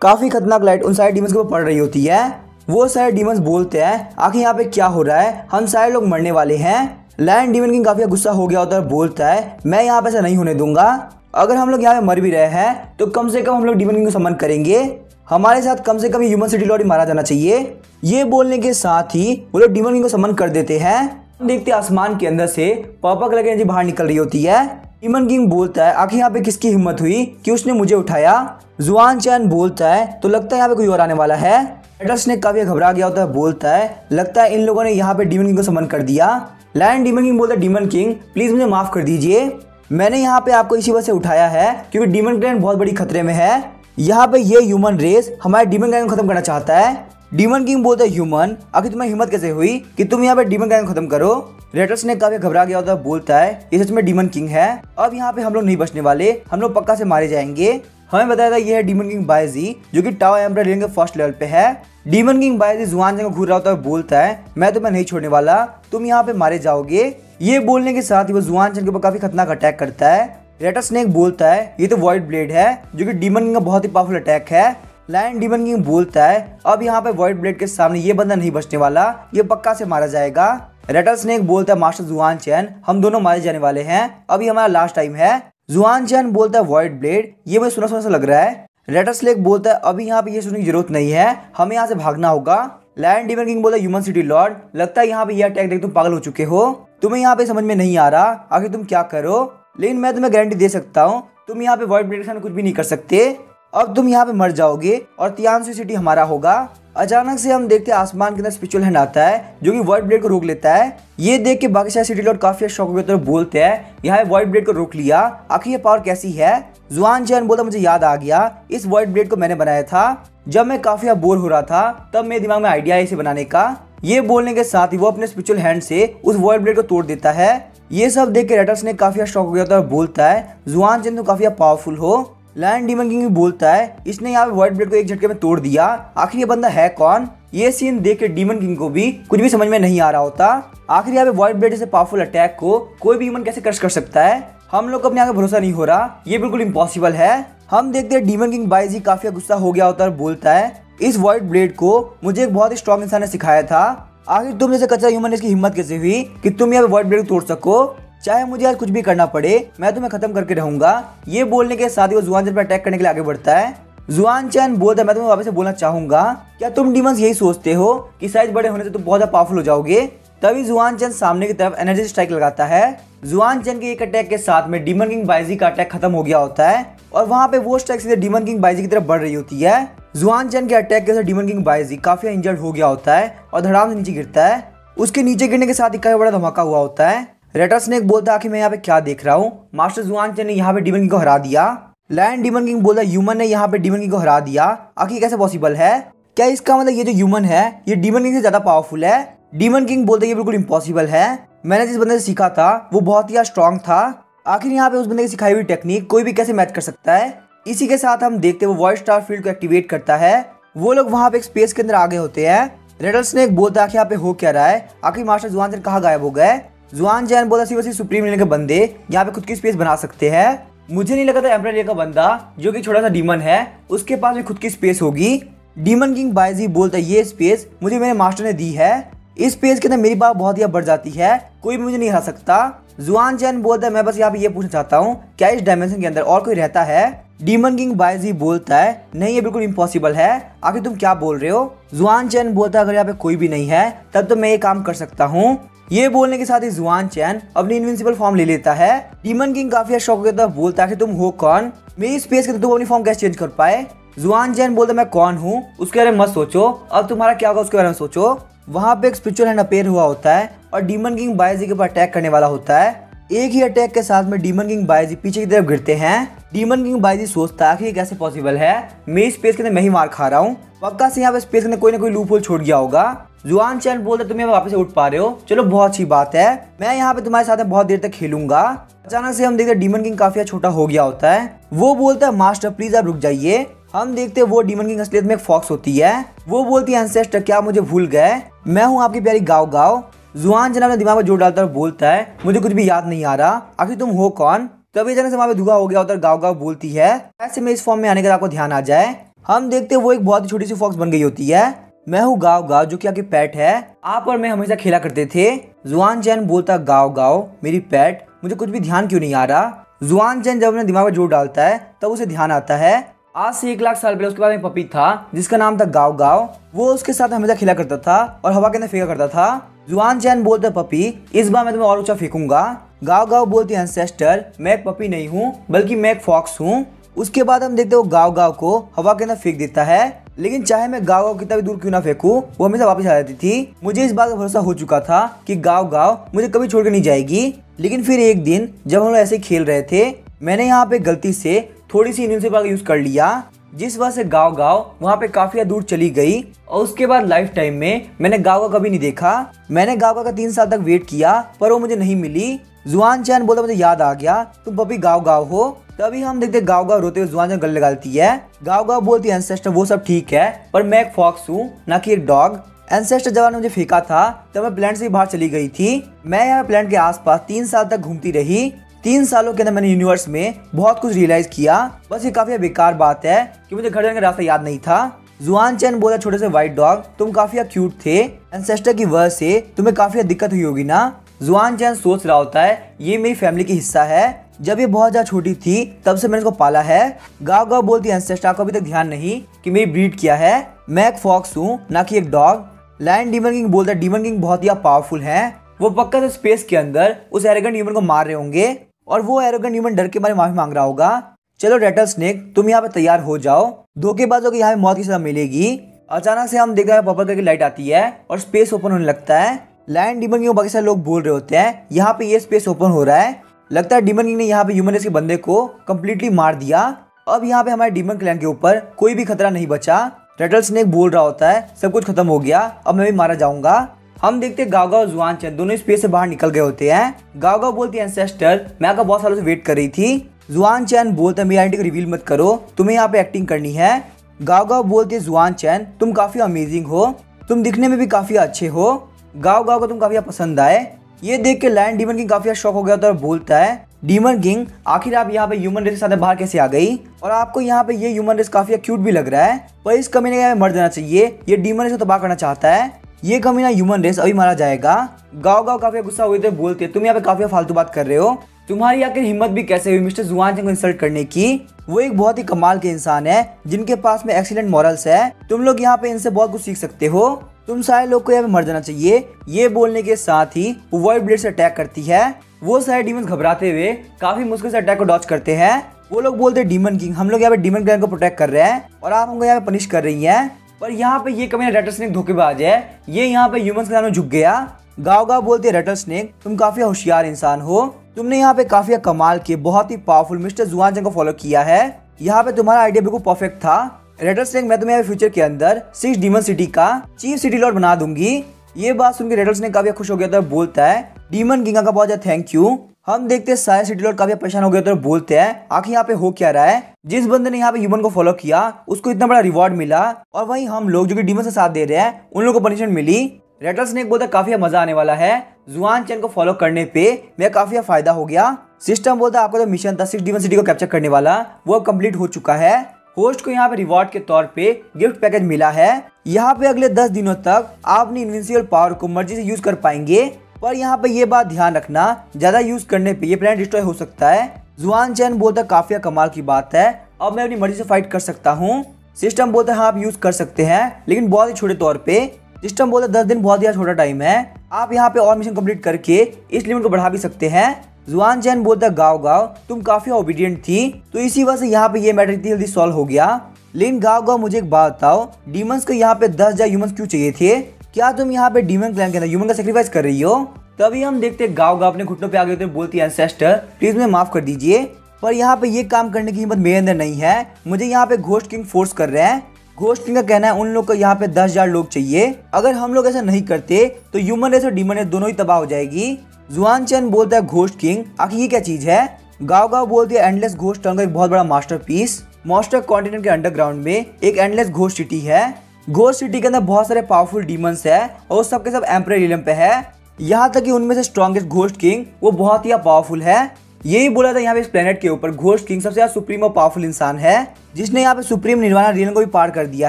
काफी खतरनाक लाइट उन सारे डीमंस के ऊपर पड़ रही होती है। वो सारे डीमंस बोलते हैं आखिर यहाँ पे क्या हो रहा है, हम सारे लोग मरने वाले हैं। लायन डीमन किंग काफी गुस्सा हो गया होता है, बोलता है मैं यहाँ पे ऐसा नहीं होने दूंगा, अगर हम लोग यहाँ पे मर भी रहे हैं तो कम से कम हम लोग डीमन किंग को समन करेंगे, हमारे साथ कम से कम ह्यूमन सिटी लॉर्ड मारा जाना चाहिए। ये बोलने के साथ ही वो लोग डीमन किंग को समन कर देते हैं। हम देखते आसमान के अंदर से पर्पल कलर की एनर्जी बाहर निकल रही होती है। डीमन किंग बोलता है आखिर यहाँ पे किसकी हिम्मत हुई कि उसने मुझे उठाया। जुआन चैन बोलता है तो लगता है यहाँ पे कोई और आने वाला है। रेटल स्नेक काफी घबरा गया होता है, बोलता है लगता है इन लोगों ने यहाँ पे डीमन किंग को समन कर दिया। लायन डीमन किंग बोलता है डीमन किंग प्लीज मुझे माफ कर दीजिए, मैंने यहाँ पे आपको इसी वजह से उठाया है क्योंकि डीमन क्लैन बहुत बड़ी खतरे में है, यहाँ पे ये ह्यूमन रेस हमारे डीमन क्लैन को खत्म करना चाहता है। डीमन किंग बोलता है ह्यूमन आखिर तुम्हें हिम्मत कैसे हुई कि तुम यहाँ पे डीमन क्लैन को खत्म करो। रेटल स्नेक काफी घबरा गया होता है, बोलता है ये सच में डीमन किंग है, अब यहाँ पे हम लोग नहीं बचने वाले, हम लोग पक्का से मारे जाएंगे। हमें बताया था ये है डीमन किंग बायजी जो कि टाओ एम्परर रिंग के फर्स्ट लेवल पे है। डीमन किंग बायजी जुआन चैन को घूर रहा होता है, बोलता है मैं तुम्हें नहीं छोड़ने वाला, तुम यहाँ पे मारे जाओगे। ये बोलने के साथ ही वो जुआन चैन के ऊपर काफी खतरनाक अटैक करता है। रेटल स्नेक बोलता है ये तो वॉइड ब्लेड है जो कि डीमन किंग का बहुत ही पावरफुल अटैक है। लायन डीमन किंग बोलता है अब यहाँ पे वॉइड ब्लेड के सामने ये बंदा नहीं बचने वाला, ये पक्का से मारा जाएगा। रेटल स्नेक बोलता है मास्टर जुआन चैन हम दोनों मारे जाने वाले हैं, अभी हमारा लास्ट टाइम है। जुआन चैन बोलता है वॉइड ब्लेड ये मुझे सुना सुना सा लग रहा है। रेटल स्नेक बोलता है अभी यहाँ पे ये सुनने की जरूरत नहीं है, हमें यहाँ से भागना होगा। लायन डीमन किंग बोलता है ह्यूमन सिटी लॉर्ड लगता है यहाँ पे ये अटैक देख तुम पागल हो चुके हो, तुम्हें यहाँ पे समझ में नहीं आ रहा आखिर तुम क्या करो, लेकिन मैं तुम्हें गारंटी दे सकता हूँ तुम यहाँ पे वॉइड ब्लेड के सामने कुछ भी नहीं कर सकते, अब तुम यहाँ पे मर जाओगे और तियानसु सिटी हमारा होगा। अचानक से हम देखते हैं आसमान के अंदर स्पिरिचुअल हैंड आता है जो कि वॉइड ब्लेड को रोक लेता है। ये देख के बाकी सारे सिटी लॉर्ड काफी शॉक हो गए तो बोलते हैं यहाँ वॉइड ब्लेड को रोक लिया, आखिर ये पावर कैसी है। जुआन चैन बोलता मुझे याद आ गया, इस वॉइड ब्लेड को मैंने बनाया था जब मैं काफी बोर हो रहा था, तब मेरे दिमाग में आइडिया है इसे बनाने का। ये बोलने के साथ ही वो अपने स्पिरिचुअल हैंड से उस वॉइड ब्लेड को तोड़ देता है। ये सब देख के रेटर स्नेक काफी शॉक हो गया था और बोलता है जुआन चैन तो काफी पावरफुल हो। लायन डीमन किंग भी बोलता है इसने यहाँ पे वॉइड ब्लेड को एक झटके में तोड़ दिया, आखिर ये बंदा है कौन। ये सीन देख के डीमन किंग को भी कुछ भी समझ में नहीं आ रहा होता। आखिर यहाँ पे वॉइड ब्लेड जैसे पावरफुल अटैक को कोई भी ह्यूमन कैसे क्रश कर सकता है। हम लोग को अपने आगे भरोसा नहीं हो रहा, ये बिल्कुल इम्पॉसिबल है। हम देखते हैं डीमन किंग बाईजी काफी गुस्सा हो गया होता है और बोलता है इस वॉइड ब्लेड को मुझे एक बहुत ही स्ट्रॉन्ग इंसान ने सिखाया था, आखिर तुम जैसे कच्चा ह्यूमन इसकी हिम्मत कैसे हुई कि तुम यहाँ पे वॉइड ब्लेड को तोड़ सको। चाहे मुझे आज कुछ भी करना पड़े मैं तुम्हें खत्म करके रहूंगा। ये बोलने के साथ ही वो जुआन चैन पर अटैक करने के लिए आगे बढ़ता है। जुआन चैन बोलता है मैं तुम्हें वापस से बोलना चाहूंगा, क्या तुम डीमंस यही सोचते हो कि साइज बड़े होने से तुम बहुत ज्यादा पावरफुल हो जाओगे। तभी जुआन चैन सामने की तरफ एनर्जी स्ट्राइक लगाता है। जुआन चैन के एक अटैक के साथ में डीमन किंग बाईजी का अटैक खत्म हो गया होता है और वहाँ पे वो स्ट्राइक सीधे डीमन किंग बाईजी की तरफ बढ़ रही होती है। जुआन चैन के अटैक के साथ डीमन किंग बाईजी काफी इंजर्ड हो गया होता है और धड़ाम से नीचे गिरता है। उसके नीचे गिरने के साथ ही काफी बड़ा धमाका हुआ होता है। रेटर स्नेक बोलता है आखिर मैं यहाँ पे क्या देख रहा हूँ, मास्टर जुआन चैन ने यहाँ पे डीमन किंग को हरा दिया। लायन डीमन किंग बोलता है ह्यूमन ने यहाँ पे डीमन किंग को हरा दिया, आखिर कैसे पॉसिबल है। क्या इसका मतलब ये जो ह्यूमन है ये डीमन किंग से ज्यादा पावरफुल है। डीमन किंग बोलते ये बिल्कुल इम्पॉसिबल है, मैंने जिस बंदे से सीखा था वो बहुत ही स्ट्रॉन्ग था, आखिर यहाँ पे उस बंदे की सिखाई हुई टेक्निक कोई भी कैसे मैच कर सकता है। इसी के साथ हम देखते हैं वो वॉइड स्टार फील्ड को एक्टिवेट करता है। वो लोग वहाँ पे एक स्पेस के अंदर आगे होते हैं। रेटर स्नेक बोलता है यहाँ पे हो क्या रहा है, आखिर मास्टर जुआन चैन कहाँ गायब हो गए। जुआन चैन बोलता सिर्फ सुप्रीम लेने के बंदे यहाँ पे खुद की स्पेस बना सकते हैं। मुझे नहीं लगा था एम्परर लेयर का बंदा जो कि छोटा सा डीमन है उसके पास भी खुद की स्पेस होगी। डीमन किंग बाईजी बोलता है ये स्पेस मुझे मेरे मास्टर ने दी है, इस स्पेस के अंदर मेरी पावर बहुत ही बढ़ जाती है, कोई भी मुझे नहीं हरा सकता। जुआन चैन बोलता है मैं बस यहाँ पे ये पूछना चाहता हूँ क्या इस डायमेंशन के अंदर और कोई रहता है। डीमन किंग बाईजी बोलता है नहीं ये बिल्कुल इम्पॉसिबल है, आखिर तुम क्या बोल रहे हो। जुआन चैन बोलता है अगर यहाँ पे कोई भी नहीं है तब तो मैं ये काम कर सकता हूँ। ये बोलने के साथ ही जुआन चैन अपनी इनविंसिबल फॉर्म ले लेता है। डीमन किंग काफी शॉक हो गया बोलता है कि तुम हो कौन, मेरी स्पेस के तुम अपनी फॉर्म कैसे चेंज कर पाए। जुआन चैन बोलता मैं कौन हूँ उसके बारे में मत सोचो, अब तुम्हारा क्या होगा उसके बारे में सोचो। वहाँ पे एक स्पिरिचुअल हैंड अपेयर हुआ होता है और डीमन किंग बाईजी के ऊपर अटैक करने वाला होता है। एक ही अटैक के साथ में डीमन किंग बाईजी पीछे की तरफ गिरते हैं। डीमन किंग बाईजी सोचता है कि ये कैसे पॉसिबल है, मेरी स्पेस के अंदर मैं ही मार खा रहा हूँ, पक्का से यहाँ पे स्पेस के अंदर कोई ना कोई लूप होल छोड़ गया होगा। जुआन चैन बोलता तुम यहाँ वापस उठ पा रहे हो, चलो बहुत अच्छी बात है, मैं यहाँ पे तुम्हारे साथ बहुत देर तक खेलूंगा। अचानक से हम देखते हैं डीमन किंग काफी छोटा हो गया होता है। वो बोलता है मास्टर प्लीज आप रुक जाइए। हम देखते हैं वो डीमन किंग असलियत में एक फॉक्स होती है। वो बोलती है एंसेस्टर क्या मुझे भूल गए, मैं हूँ आपकी प्यारी गाँव गाँव। जुआन चैन अपने दिमाग में जोर डालता है और बोलता है मुझे कुछ भी याद नहीं आ रहा, आखिर तुम हो कौन। तभी अचानक से वहाँ पे धुआं हो गया होता है। गाँव गाँव बोलती है ऐसे में इस फॉर्म में आने का आपको ध्यान आ जाए। हम देखते हैं वो एक बहुत ही छोटी सी फॉक्स बन गई होती है। मैं हूँ गाँव गाँव जो कि आपकी पेट है, आप और मैं हमेशा खेला करते थे। जुआन चैन बोलता गाँव गाँव मेरी पेट, मुझे कुछ भी ध्यान क्यों नहीं आ रहा। जुआन चैन जब अपने दिमाग में जोर डालता है तब उसे ध्यान आता है आज से 1 लाख साल पहले उसके पास एक पपी था जिसका नाम था गाँव गाँव। वो उसके साथ हमेशा खेला करता था और हवा के अंदर फेंका करता था। जुआन चैन बोलता है पपी इस बार मैं तुम्हें और ऊंचा फेंकूंगा। गाँव गाँव बोलती है एंसेस्टर मैं एक पपी नहीं हूँ बल्कि मैं एक फॉक्स हूँ। उसके बाद हम देखते हैं वो गाँव गाँव को हवा के अंदर फेंक देता है, लेकिन चाहे मैं गाँव गाँव कितना भी दूर क्यों ना फेंकूं वो हमेशा वापस आ जाती थी। मुझे इस बात का भरोसा हो चुका था कि गाँव गाँव मुझे कभी छोड़ के नहीं जाएगी। लेकिन फिर एक दिन जब हम लोग ऐसे खेल रहे थे मैंने यहाँ पे गलती से थोड़ी सी इन्विंसिबल पावर यूज कर लिया, जिस वजह से गाँव गाँव वहाँ पे काफी दूर चली गई और उसके बाद लाइफ टाइम में मैंने गाँव का कभी नहीं देखा। मैंने गाँव का 3 साल तक वेट किया पर वो मुझे नहीं मिली। जुआन चैन बोलता मुझे याद आ गया तुम पपी गाँव गाँव हो। तभी हम देखते गाँव गाँव रोते हुए जुआन चैन गले लगाती है। गाँव गाँव बोलती है एंसेस्टर वो सब ठीक है पर मैं एक फॉक्स हूँ ना कि एक डॉग। एंसेस्टर जब मुझे फेंका था तब मैं प्लेनेट से बाहर चली गई थी। मैं यहाँ प्लेनेट के आसपास 3 साल तक घूमती रही। 3 सालों के अंदर मैंने यूनिवर्स में बहुत कुछ रियलाइज किया, बस ये काफी बेकार बात है कि मुझे घर जाने का रास्ता याद नहीं था। जुआन चैन बोला छोटे से व्हाइट डॉग तुम काफी क्यूट थे, एंसेस्टर की वजह से तुम्हें काफी दिक्कत हुई होगी ना। जुआन चैन सोच रहा होता है ये मेरी फैमिली की हिस्सा है, जब ये बहुत ज्यादा छोटी थी तब से मैंने इसको पाला है। गाँव गाँव बोलती है एंसेस्टर को अभी तक ध्यान नहीं कि मेरी ब्रीड क्या है, मैं एक फॉक्स हूँ ना कि एक डॉग। लायन डीमन किंग बोलता है डीमन किंग बहुत ही पावरफुल है, वो पक्का से स्पेस के अंदर उस एरोगेंट ह्यूमन को मार रहे होंगे और वो एरोगेंट ह्यूमन डर के मारे माफी मांग रहा होगा। चलो रेटर स्नेक तुम यहाँ पे तैयार हो जाओ, धोखेबाजों को यहाँ पे मौत की सजा मिलेगी। अचानक से हम देखते हैं पर्पल कलर की लाइट आती है और स्पेस ओपन होने लगता है। लायन डीमन किंग बाकी सारे लोग बोल रहे होते हैं यहाँ पे ये स्पेस ओपन हो रहा है। लगता है डीमन किंग ने यहाँ पे ह्यूमन रेस के बंदे को कम्प्लीटली मार दिया। अब यहाँ पे हमारे डीमन क्लैन के ऊपर कोई भी खतरा नहीं बचा। टर्टल स्नेक बोल रहा होता है सब कुछ खत्म हो गया, अब मैं भी मारा जाऊंगा। हम देखते हैं गाओ गाओ और जुआन चैन दोनों स्पेस से बाहर निकल गए होते हैं। गाओ गाओ बोलती है एंसेस्टर मैं आपका बहुत सालों से वेट कर रही थी। जुआन चैन बोलते हैं मेरी आइडेंटिटी को रिवील मत करो, तुम्हें यहाँ पे एक्टिंग करनी है। गाओ गाओ बोलती है जुआन चैन तुम काफी अमेजिंग हो, तुम दिखने में भी काफी अच्छे हो। गाओ गाओ को तुम काफी पसंद आए। ये देख के लायन डीमन किंग काफी शॉक हो गया था और बोलता है डीमन किंग आखिर आप यहाँ पे ह्यूमन रेस के साथ बाहर कैसे आ गई, और आपको यहाँ पे ये ह्यूमन रेस काफी क्यूट भी लग रहा है, पर इस कमीने का मर जाना चाहिए, ये डीमन रेस को तबाह करना चाहता है, ये कमीना ह्यूमन रेस अभी मारा जाएगा। गाओ गाओ काफी गुस्सा हुए थे, बोलते तुम यहाँ पे काफी फालतू बात कर रहे हो, तुम्हारी आखिर हिम्मत भी कैसे हुई मिस्टर जुआन चैन को इंसल्ट करने की। वो एक बहुत ही कमाल के इंसान है जिनके पास में एक्सीलेंट मॉरल्स है, तुम लोग यहाँ पे इनसे बहुत कुछ सीख सकते हो, तुम सारे लोग को यहाँ पे मर जाना चाहिए। ये बोलने के साथ ही वो वॉइड ब्लेड से अटैक करती है। वो सारे डीमन घबराते हुए काफी मुश्किल से अटैक को डॉच करते हैं। वो लोग बोलते हैं डीमन किंग हम लोग यहाँ पे डीमन क्लैन को प्रोटेक्ट कर रहे हैं और आप हमको यहाँ पे पनिश कर रही हैं, पर यहाँ पे ये कमीना रेटर स्नेक धोखेबाज है, ये यहाँ पे ह्यूमंस के सामने झुक गया। गाओ गाओ बोलते हैं रेटर स्नेक तुम काफी होशियार इंसान हो, तुमने यहाँ पे काफी कमाल के बहुत ही पावरफुल मिस्टर जुआन चैन को फॉलो किया है, यहाँ पे तुम्हारा आइडिया बिल्कुल परफेक्ट था। रेटर स्नेक मैं तुम्हें फ्यूचर के अंदर 6 डीमन सिटी का चीफ सिटी लॉर्ड बना दूंगी। ये बात सुनकर रेटर स्नेक काफी खुश हो गया था, बोलता है डीमन किंग का बहुत ज्यादा थैंक यू। हम देखते हैं सारे सिटी लॉर्ड काफी परेशान हो गए थे और बोलते हैं आखिर यहाँ पे हो क्या रहा है, जिस बंदे ने यहाँ पे ह्यूमन को फॉलो किया उसको इतना बड़ा रिवॉर्ड मिला और वहीं हम लोग जो कि डीमन से साथ दे रहे हैं उन लोगों को पनिशमेंट मिली। रेटर स्नेक बोलता है काफी मजा आने वाला है, जुआन चैन को फॉलो करने पे मैं काफी फायदा हो गया। सिस्टम बोलता है आपका जो मिशन था 6 डीमन सिटी को कैप्चर करने वाला वो कंप्लीट हो चुका है। होस्ट को यहाँ पे रिवॉर्ड के तौर पे गिफ्ट पैकेज मिला है, यहाँ पे अगले 10 दिनों तक आप अपनी इनविंसिबल पावर को मर्जी से यूज कर पाएंगे, पर यहाँ पे ये बात ध्यान रखना ज्यादा यूज करने पे ये प्लान डिस्ट्रॉय हो सकता है। जुआन चैन बोलता काफी कमाल की बात है, अब मैं अपनी मर्जी से फाइट कर सकता हूँ। सिस्टम बोलता है हाँ आप यूज कर सकते हैं लेकिन बहुत ही छोटे तौर पे। सिस्टम बोलता है 10 दिन बहुत ही छोटा टाइम है, आप यहाँ पे और मिशन कंप्लीट करके इस लिमिट को बढ़ा भी सकते हैं। जुआन चैन बोलता है गाओ गाओ तुम काफी ओबीडियंट थी तो इसी वजह से यहाँ पे ये मैटर इतनी जल्दी सॉल्व हो गया, लेकिन गाओ गाओ मुझे एक बात बताओ डीमंस को यहाँ पे 10,000 ह्यूमंस क्यों चाहिए थे, क्या तुम यहाँ पे डीमन क्लैन के अंदर ह्यूमन का सेक्रीफाइस कर रही हो। तभी हम देखते हैं गाओ गाओ अपने घुटनों पे आ गए थे, बोलती है एंसेस्टर प्लीज मुझे माफ कर दीजिए, पर यहाँ पे ये काम करने की हिम्मत मेरे अंदर नहीं है, मुझे यहाँ पे घोस्ट किंग फोर्स कर रहे हैं। घोस्ट किंग का कहना है उन लोग को यहाँ पे 10,000 लोग चाहिए, अगर हम लोग ऐसा नहीं करते तो ह्यूमन रेस और डीमन रेस दोनों ही तबाह हो जाएगी। जुआन चैन बोलता है घोस्ट किंग आखिर ये क्या चीज है। गाओ गाओ बोलती है एंडलेस घोस्ट टाउन का एक बहुत बड़ा मास्टरपीस, मॉन्स्टर कॉन्टिनेंट के अंडरग्राउंड में एक एंडलेस घोस्ट सिटी है। घोस्ट सिटी के अंदर बहुत सारे पावरफुल डीमंस है और सबके सब एम्परर रियलम पे है, यहाँ तक कि उनमें से स्ट्रॉन्गेस्ट घोस्ट किंग वो बहुत ही पावरफुल है। यही बोला था यहाँ पे इस प्लेनेट के ऊपर घोस्ट किंग सबसे ज्यादा सुप्रीम और पावरफुल इंसान है जिसने यहाँ पे सुप्रीम निर्वाणा रियलम को भी पार कर दिया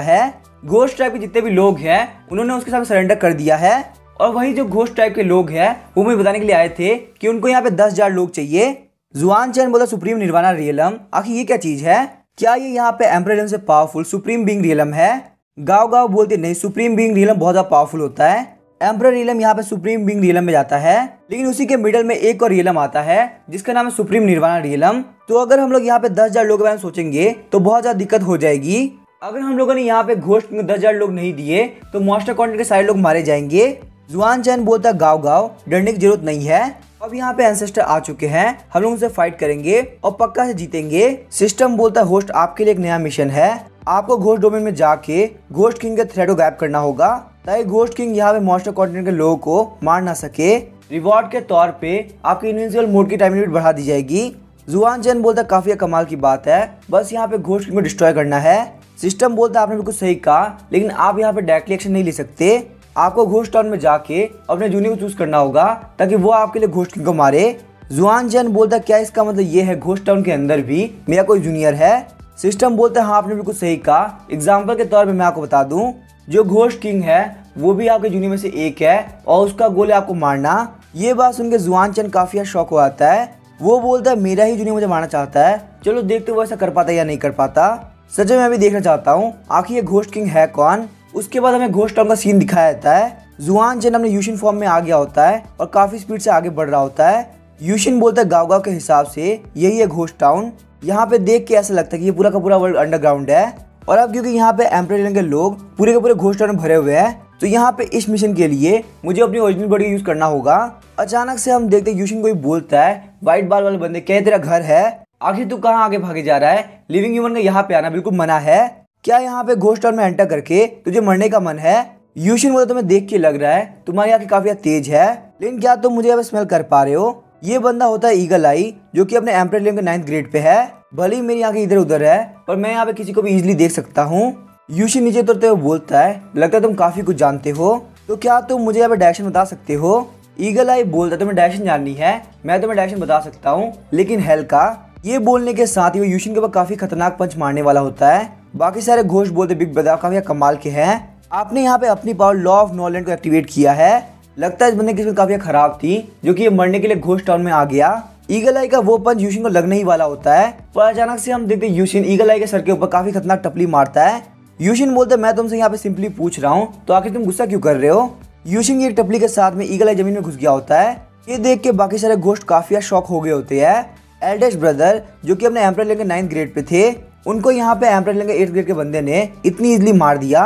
है। घोस्ट टाइप के जितने भी लोग हैं उन्होंने उसके साथ सरेंडर कर दिया है, और वही जो घोस्ट टाइप के लोग हैं वो मुझे बताने के लिए आए थे कि उनको यहाँ पे 10,000 लोग चाहिए। जुआन चैन बोला सुप्रीम निर्वाणा रियलम आखिर ये क्या चीज है, क्या ये यहाँ पे एम्परर रियलम से पावरफुल सुप्रीम बीइंग रियलम है। गाओ गाओ बोलते नहीं सुप्रीम बीइंग रियलम बहुत ज्यादा पावरफुल होता है, एम्परर रियलम यहाँ पे सुप्रीम बीइंग रियलम में जाता है, लेकिन उसी के मिडल में एक और रियलम आता है जिसका नाम है सुप्रीम निर्वाणा रियलम। तो अगर हम लोग यहाँ पे 10,000 लोगों के बारे में सोचेंगे तो बहुत ज्यादा दिक्कत हो जाएगी। अगर हम लोगों ने यहाँ पे घोस्ट किंग 10,000 लोग नहीं दिए तो मॉन्स्टर कॉन्टिनेंट के सारे लोग मारे जाएंगे। जुआन चैन बोलता गाओ गाओ डरने की जरूरत नहीं है, अब यहाँ पे एंसेस्टर आ चुके हैं, हम लोग उनसे फाइट करेंगे और पक्का से जीतेंगे। सिस्टम बोलता है होस्ट आपके लिए एक नया मिशन है, आपको घोस्ट डोमेन में जाके घोस्ट किंग के थ्रेट को गायब करना होगा ताकि घोस्ट किंग यहाँ पे मॉन्स्टर कॉन्टिनेंट के लोगों को मार ना सके। रिवॉर्ड के तौर पे आपकी इनविंसिबल मोड की टाइम लिमिट बढ़ा दी जाएगी। जुआन चैन बोलता काफी कमाल की बात है, बस यहाँ पे घोस्ट किंग को डिस्ट्रॉय करना है। सिस्टम बोलता आपने बिल्कुल सही कहा, लेकिन आप यहाँ पे डायरेक्टली एक्शन नहीं ले सकते, आपको घोस्ट टाउन में जाके अपने जूनियर को चूज करना होगा ताकि वो आपके लिए घोस्ट किंग को मारे। जुआन चैन बोलता क्या इसका मतलब ये है घोस्ट टाउन के अंदर भी मेरा कोई जूनियर है। सिस्टम बोलता है हाँ आपने बिल्कुल सही कहा, एग्जाम्पल के तौर पे मैं आपको बता दूं जो घोस्ट किंग है वो भी आपके जूनियर में से एक है और उसका गोल है आपको मारना। ये बात सुनकर जुआन चैन काफी शौक हो आता है, वो बोलता है मेरा ही जूनियर मुझे मारना चाहता है, चलो देखते वो ऐसा कर पाता है या नहीं कर पाता। सच में मैं भी देखना चाहता हूँ आखिर ये घोस्ट किंग है कौन। उसके बाद हमें घोस्ट टाउन का सीन दिखाया जाता है, जुआन चैन अपने यूशिन फॉर्म में आ गया होता है और काफी स्पीड से आगे बढ़ रहा होता है। यूशिन बोलता है गाओ गाओ के हिसाब से यही है घोस्ट टाउन, यहाँ पे देख के ऐसा लगता है कि ये पूरा का पूरा वर्ल्ड अंडरग्राउंड है, और अब क्योंकि यहाँ पे एम्परर रियलम के लोग पूरे के पूरे घोस्ट टाउन में भरे हुए हैं तो यहाँ पे इस मिशन के लिए मुझे अपनी ओरिजिनल बॉडी यूज करना होगा। अचानक से हम देखते यूशिन को बोलता है, व्हाइट बाल वाले बंदे, क्या तेरा घर है? आखिर तू कहाँ आगे भागे जा रहा है? लिविंग ह्यूमन का यहाँ पे आना बिल्कुल मना है। क्या यहाँ पे घोस्ट टाउन में एंटर करके तुझे मरने का मन है? यूशिन बोलता तुम्हें देख के लग रहा है तुम्हारी आंखें काफी तेज है, लेकिन क्या तुम मुझे अब स्मेल कर पा रहे हो? ये बंदा होता है ईगल आई, जो कि अपने एम्परर लिविंग के 9th ग्रेड पे है। भले ही मेरी आंखें इधर उधर है, पर मैं यहाँ पे किसी को भी इजीली देख सकता हूँ। यूशिन नीचे उतरते हुए बोलता है, लगता है तुम काफी कुछ जानते हो, तो क्या तुम मुझे यहाँ पे डायरेक्शन बता सकते हो? ईगल आई बोलता है, तुम्हें डायरेक्शन जाननी है? मैं तुम्हें डायरेक्शन बता सकता हूँ, लेकिन हेल का। ये बोलने के साथ ही वो यूशिन के ऊपर काफी खतरनाक पंच मारने वाला होता है। बाकी सारे घोस्ट बोलते बिग ब्रदर काफी कमाल के हैं, आपने यहाँ पे अपनी पावर लॉ ऑफ नॉलेज को एक्टिवेट किया है। लगता है इस बंदे की किस्मत काफी खराब थी, जो कि ये मरने के लिए घोस्ट टाउन में आ गया। ईगल आई का वो पंच यूशिन को लगने ही वाला होता है, पर अचानक से हम देखते यूशिन ईगल आई के सर के ऊपर काफी खतरनाक टपली मारता है। यूशिन बोलते मैं तुमसे यहाँ पे सिंपली पूछ रहा हूँ, तो आखिर तुम गुस्सा क्यों कर रहे हो? यूशिन की एक टपली के साथ में ईगल आई जमीन में घुस गया होता है। ये देख के बाकी सारे घोस्ट काफी शॉक हो गए होते हैं। एल्डेस्ट ब्रदर, जो कि अपने एम्परर लिविंग के 9th ग्रेड पे थे, उनको यहाँ पे एम्परर लिविंग के 8th ग्रेड के बंदे ने इतनी इजीली मार दिया।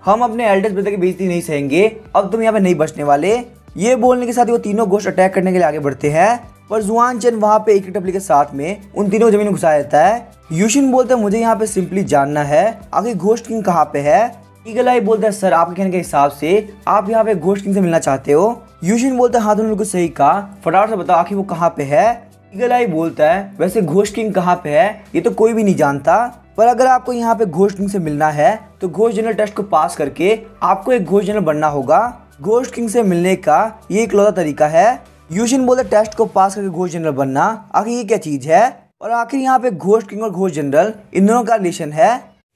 हम अपने एल्डेस्ट ब्रदर की बेइज्जती नहीं सहेंगे, अब तुम यहाँ पे नहीं बचने वाले। ये बोलने के साथ ही वो तीनों घोस्ट अटैक करने के लिए आगे बढ़ते हैं, पर जुआन चेन वहाँ पे एक टपली के साथ में उन तीनों जमीन में घुसा देता है। यूशिन बोलते हैं मुझे यहाँ पे सिंपली जानना है आखिर घोस्ट किंग कहाँ पे है? ईगल आई बोलता है सर आपके कहने के हिसाब से आप यहाँ पे घोस्ट किंग से मिलना चाहते हो? यूशिन बोलता है हाँ तुमने बिल्कुल सही कहा, फटाफट से बताओ आखिर वो कहाँ पे है? ईगल आई बोलता है वैसे घोस्ट किंग कहाँ पे है ये तो कोई भी नहीं जानता, पर अगर आपको यहाँ पे घोस्ट किंग से मिलना है तो घोस्ट जनरल टेस्ट को पास करके आपको एक घोस्ट जनरल बनना होगा। घोस्ट किंग से मिलने का ये इकलौता तरीका है। यूशिन बोलता टेस्ट को पास करके घोस्ट जनरल बनना, आखिर ये क्या चीज है? और आखिर यहाँ पे घोस्ट किंग और घोस्ट जनरल इन दोनों का रिलेशन है।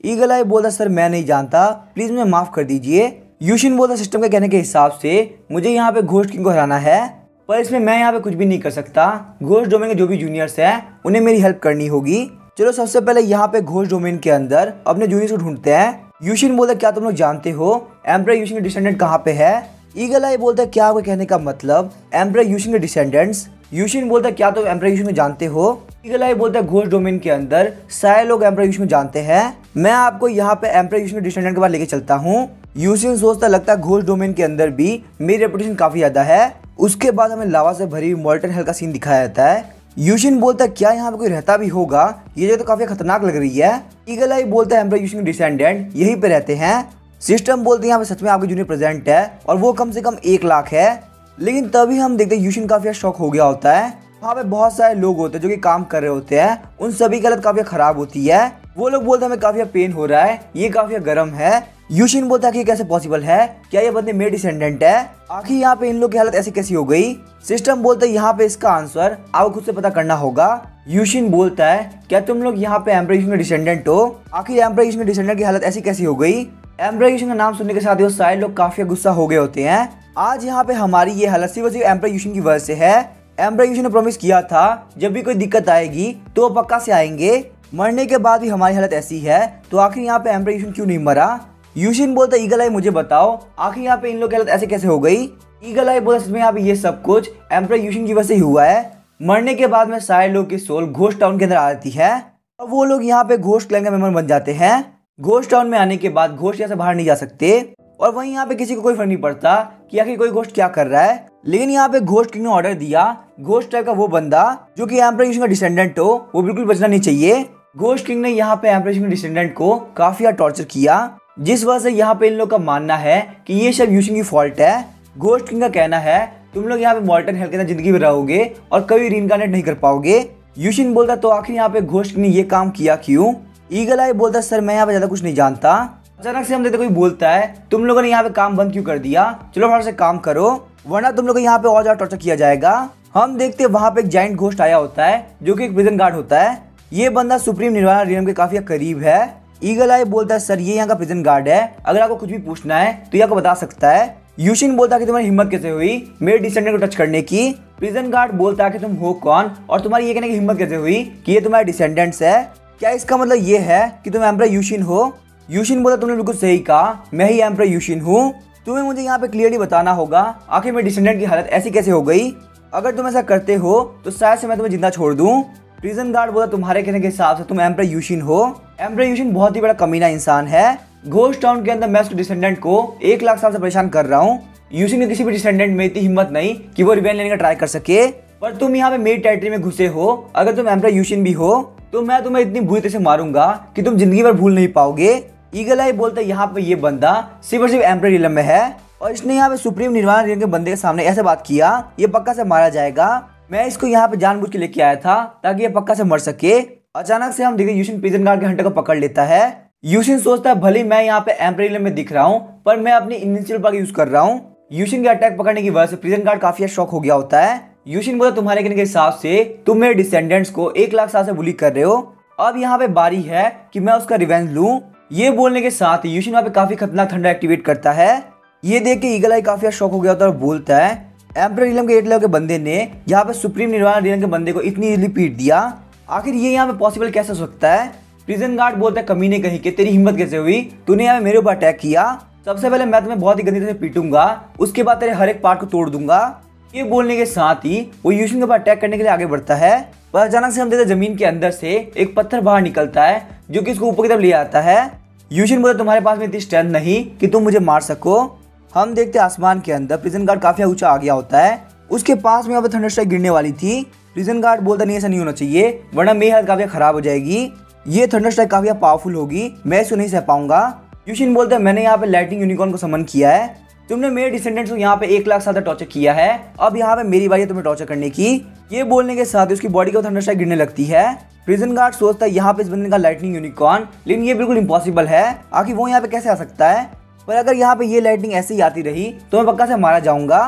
ईगल आई बोलता सर मैं नहीं जानता, प्लीज मुझे माफ कर दीजिए। यूशिन बोलता सिस्टम के कहने के हिसाब से मुझे यहाँ पे घोस्ट किंग को हराना है, पर इसमें मैं यहाँ पे कुछ भी नहीं कर सकता। घोस्ट डोमेन के जो भी जूनियर्स हैं उन्हें मेरी हेल्प करनी होगी। चलो सबसे पहले यहाँ पे घोस्ट डोमेन के अंदर अपने जूनियर्स को ढूंढते हैं। यूशिन बोलता क्या तुम लोग जानते हो एम्परर यूशिन के डिसेंडेंट कहाँ पे है? ईगल आई बोलता क्या आपके कहने का मतलब एम्परर यूशिन के डिसेंडेंट्स? यूशिन बोलता क्या तुम एम्परर यूशिन को जानते हो? ईगल आई बोलता है घोस्ट डोमेन के अंदर सारे लोग एम्परर यूशिन को जानते हैं, मैं आपको यहाँ पे एम्परर यूशिन के डिसेंडेंट के बाद लेके चलता हूँ। यूशिन सोचता लगता है घोस्ट डोमेन के अंदर भी मेरी रेपुटेशन काफी ज्यादा है। उसके बाद हमें लावा से भरी हुई मॉल्टन हेल का सीन दिखाया जाता है। यूशिन बोलता क्या यहाँ पे कोई रहता भी होगा? ये जगह तो काफी खतरनाक लग रही है। ईगल आई बोलता है एम्परर यूशिन के डिसेंडेंट यहीं पे रहते हैं। सिस्टम बोलते हैं यहाँ पे सच में आपके जूनियर प्रेजेंट है और वो कम से कम 1 लाख है। लेकिन तभी हम देखते हैं यूशिन काफी शॉक हो गया होता है। वहाँ पे बहुत सारे लोग होते हैं जो कि काम कर रहे होते हैं, उन सभी की हालत काफी खराब होती है। वो लोग बोलते हैं हमें काफी पेन हो रहा है, ये काफी गर्म है। यूशिन बोलता है कि कैसे पॉसिबल है, क्या ये बंदे मेरे डिसेंडेंट है? आखिर यहाँ पे इन लोग की हालत ऐसी कैसी हो गई? सिस्टम बोलता है यहाँ पे इसका आंसर आपको खुद से पता करना होगा। यूशिन बोलता है क्या तुम लोग यहाँ पे एम्परर यूशिन के डिसेंडेंट हो? आखिर एम्परर यूशिन के डिसेंडेंट की हालत ऐसी कैसी हो गई? एम्परर यूशिन का नाम सुनने के साथ ही वो सारे लोग काफी गुस्सा हो गए होते हैं। आज यहाँ पे हमारी ये हालत सिर्फ एम्परर यूशिन की वजह से है। एम्परर यूशिन ने प्रॉमिस किया था जब भी कोई दिक्कत आएगी तो वो पक्का से आएंगे। मरने के बाद भी हमारी हालत ऐसी है, तो आखिर यहाँ पे एम्परर यूशिन क्यों नहीं मरा? यूशिन बोलता ईगल आई मुझे बताओ आखिर यहाँ पे इन लोग की हालत ऐसे कैसे हो गई? ईगल आई बोलता सच में यहाँ पे ये सब कुछ एम्परर यूशिन की वजह से ही हुआ है। मरने के बाद में सारे लोग की सोल घोस्ट टाउन के अंदर आ जाती है और वो लोग यहाँ पे घोस्ट क्लैन का मेंबर बन जाते हैं। घोस्ट टाउन में आने के बाद घोस्ट यहाँ से बाहर नहीं जा सकते और वहीं यहाँ पे किसी को कोई फर्क नहीं पड़ता कि आखिर कोई घोस्ट क्या कर रहा है। लेकिन यहाँ पे घोस्ट किंग ने ऑर्डर दिया घोस्ट टाइप का वो बंदा जो कि एम्परर यूशिन का डिसेंडेंट हो वो बिल्कुल बचना नहीं चाहिए। घोस्ट किंग ने यहाँ पे एम्परर यूशिन के डिसेंडेंट को काफी टॉर्चर किया, जिस वजह से यहाँ पे इन लोग का मानना है कि ये सब यूशिन की फॉल्ट है। घोस्ट किंग का कहना है तुम लोग यहाँ पे मॉल्टन हेल के अंदर जिंदगी में रहोगे और कभी रीइंकार्नेट नहीं कर पाओगे। यूशिन बोलता तो आखिर यहाँ पे घोस्ट किंग ने ये काम किया क्यों? ईगल आई बोलता सर मैं यहाँ पे ज्यादा कुछ नहीं जानता। अचानक से हम देखते कोई बोलता है तुम लोगों ने यहाँ पे काम बंद क्यों कर दिया? चलो फटाफट से काम करो वरना तुम लोग को यहाँ पे और ज्यादा टॉर्चर किया जाएगा। हम देखते हैं वहाँ पे एक जाइंट घोस्ट आया होता है जो कि एक प्रिजन गार्ड होता है। ये बंदा सुप्रीम निर्वाणा रियम के काफी करीब है। ईगल आई बोलता है सर ये यहाँ का प्रिजन गार्ड है, अगर आपको कुछ भी पूछना है तो ये आपको बता सकता है। यूशिन बोलता है कि तुम्हारी हिम्मत कैसे हुई मेरे डिसेंडेंट को टच करने की? प्रिजन गार्ड बोलता है कि तुम हो कौन और तुम्हारी ये कहने की हिम्मत कैसे हुई कि ये तुम्हारे डिसेंडेंट्स है? क्या इसका मतलब ये है कि तुम एम्परर यूशिन हो? यूशिन बोलता तुमने बिल्कुल सही कहा, मैं ही एम्परर यूशिन हूँ। तुम्हें मुझे यहाँ पे क्लियरली बताना होगा आखिर मेरे डिसेंडेंट की हालत ऐसी कैसे हो गई। अगर तुम ऐसा करते हो तो शायद से मैं तुम्हें जिंदा छोड़ दूं। प्रिजन गार्ड बोला तुम्हारे कहने के हिसाब से तुम एम्परर यूशिन हो। एम्परर यूशिन बहुत ही बड़ा कमीना इंसान है, घोस्ट टाउन के अंदर मैं उसके डिसेंडेंट को 1 लाख साल से परेशान कर रहा हूँ। यूशिन के किसी भी डिसेंडेंट में इतनी हिम्मत नहीं कि वो रिवेंज लेने का ट्राई कर सके, पर तुम यहाँ पे मेरी टेरिटरी में घुसे हो। अगर तुम एम्परर यूशिन भी हो तो मैं तुम्हें इतनी बुरी तरह से मारूंगा कि तुम जिंदगी भर भूल नहीं पाओगे। ईगल आई बोलता है यहाँ पे ये बंदा सिर्फ और सिर्फ एम्परर रिलम में है और इसने यहाँ पे सुप्रीम निर्वाण रियन के बंदे के सामने ऐसे बात किया, ये पक्का से मारा जाएगा। मैं इसको यहाँ पे जानबूझ के लेके आया था ताकि ये पक्का से मर सके। अचानक से हम देखते यूशिन प्रिजन गार्ड के हंटर को पकड़ लेता है। यूशिन सोचता है भले मैं यहाँ पे एम्परर रिलम में दिख रहा हूँ पर मैं अपनी इनविंसिबल पावर यूज कर रहा हूँ। यूशिन के अटैक पकड़ने की वजह से प्रिजन गार्ड काफी शॉक हो गया होता है। यूशिन बोला तुम्हारे कहने के हिसाब से तुम मेरे डिसेंडेंट्स को 1 लाख साल से बुली कर रहे हो, अब यहाँ पे बारी है कि मैं उसका रिवेंज लूं। ये बोलने के साथ ही यूशिन वहाँ पे काफी खतरनाक थंडर एक्टिवेट करता है। ये देख के ईगल आई काफी शॉक हो गया होता है और बोलता है एम्परर रिलम के 8 लेवल के बंदे ने यहाँ पे सुप्रीम निर्वाण रियन के बंदे को इतनी इजीली पीट दिया, आखिर ये यहाँ पे पॉसिबल कैसे हो सकता है। प्रिजन गार्ड बोलता है कमीने कहीं के तेरी हिम्मत कैसे हुई, तूने यहाँ पे मेरे ऊपर अटैक किया। सबसे पहले मैं तुम्हें बहुत ही गंदी तरह से पीटूंगा, उसके बाद तेरे हर एक पार्ट को तोड़ दूंगा। ये बोलने के साथ ही वो यूशिन के ऊपर अटैक करने के लिए आगे बढ़ता है, पर अचानक से हम देखते हैं जमीन के अंदर से एक पत्थर बाहर निकलता है जो कि इसको ऊपर की तरफ ले आता है। यूशिन बोलता तुम्हारे पास में इतनी स्ट्रेंथ नहीं कि तुम मुझे मार सको। हम देखते हैं आसमान के अंदर प्रिजन गार्ड काफी ऊंचा आ गया होता है, उसके पास में यहाँ पे थंडर स्ट्राइक गिरने वाली थी। प्रिजन गार्ड बोलता नहीं ऐसा नहीं होना चाहिए वरना मेरी हालत काफी खराब हो जाएगी, ये थंडर स्ट्राइक काफी पावरफुल होगी, मैं इसको नहीं सह पाऊंगा। यूशिन बोलता है मैंने यहाँ पे लाइटनिंग यूनिकॉर्न को समन किया है, तुमने मेरे डिसेंडेंट्स को यहाँ पे 1 लाख साल तक टॉर्चर किया है, अब यहाँ पे मेरी बारी है तुम्हें टॉर्चर करने की। ये बोलने के साथ उसकी बॉडी को थंडर स्ट्राइक गिरने लगती है। प्रिजन गार्ड सोचता है यहाँ पे इस बंदे का लाइटनिंग यूनिकॉर्न, लेकिन ये बिल्कुल इम्पॉसिबल है, आखिर वो यहाँ पे कैसे आ सकता है। पर अगर यहाँ पे ये लाइटनिंग ऐसे ही आती रही तो मैं पक्का से मारा जाऊंगा।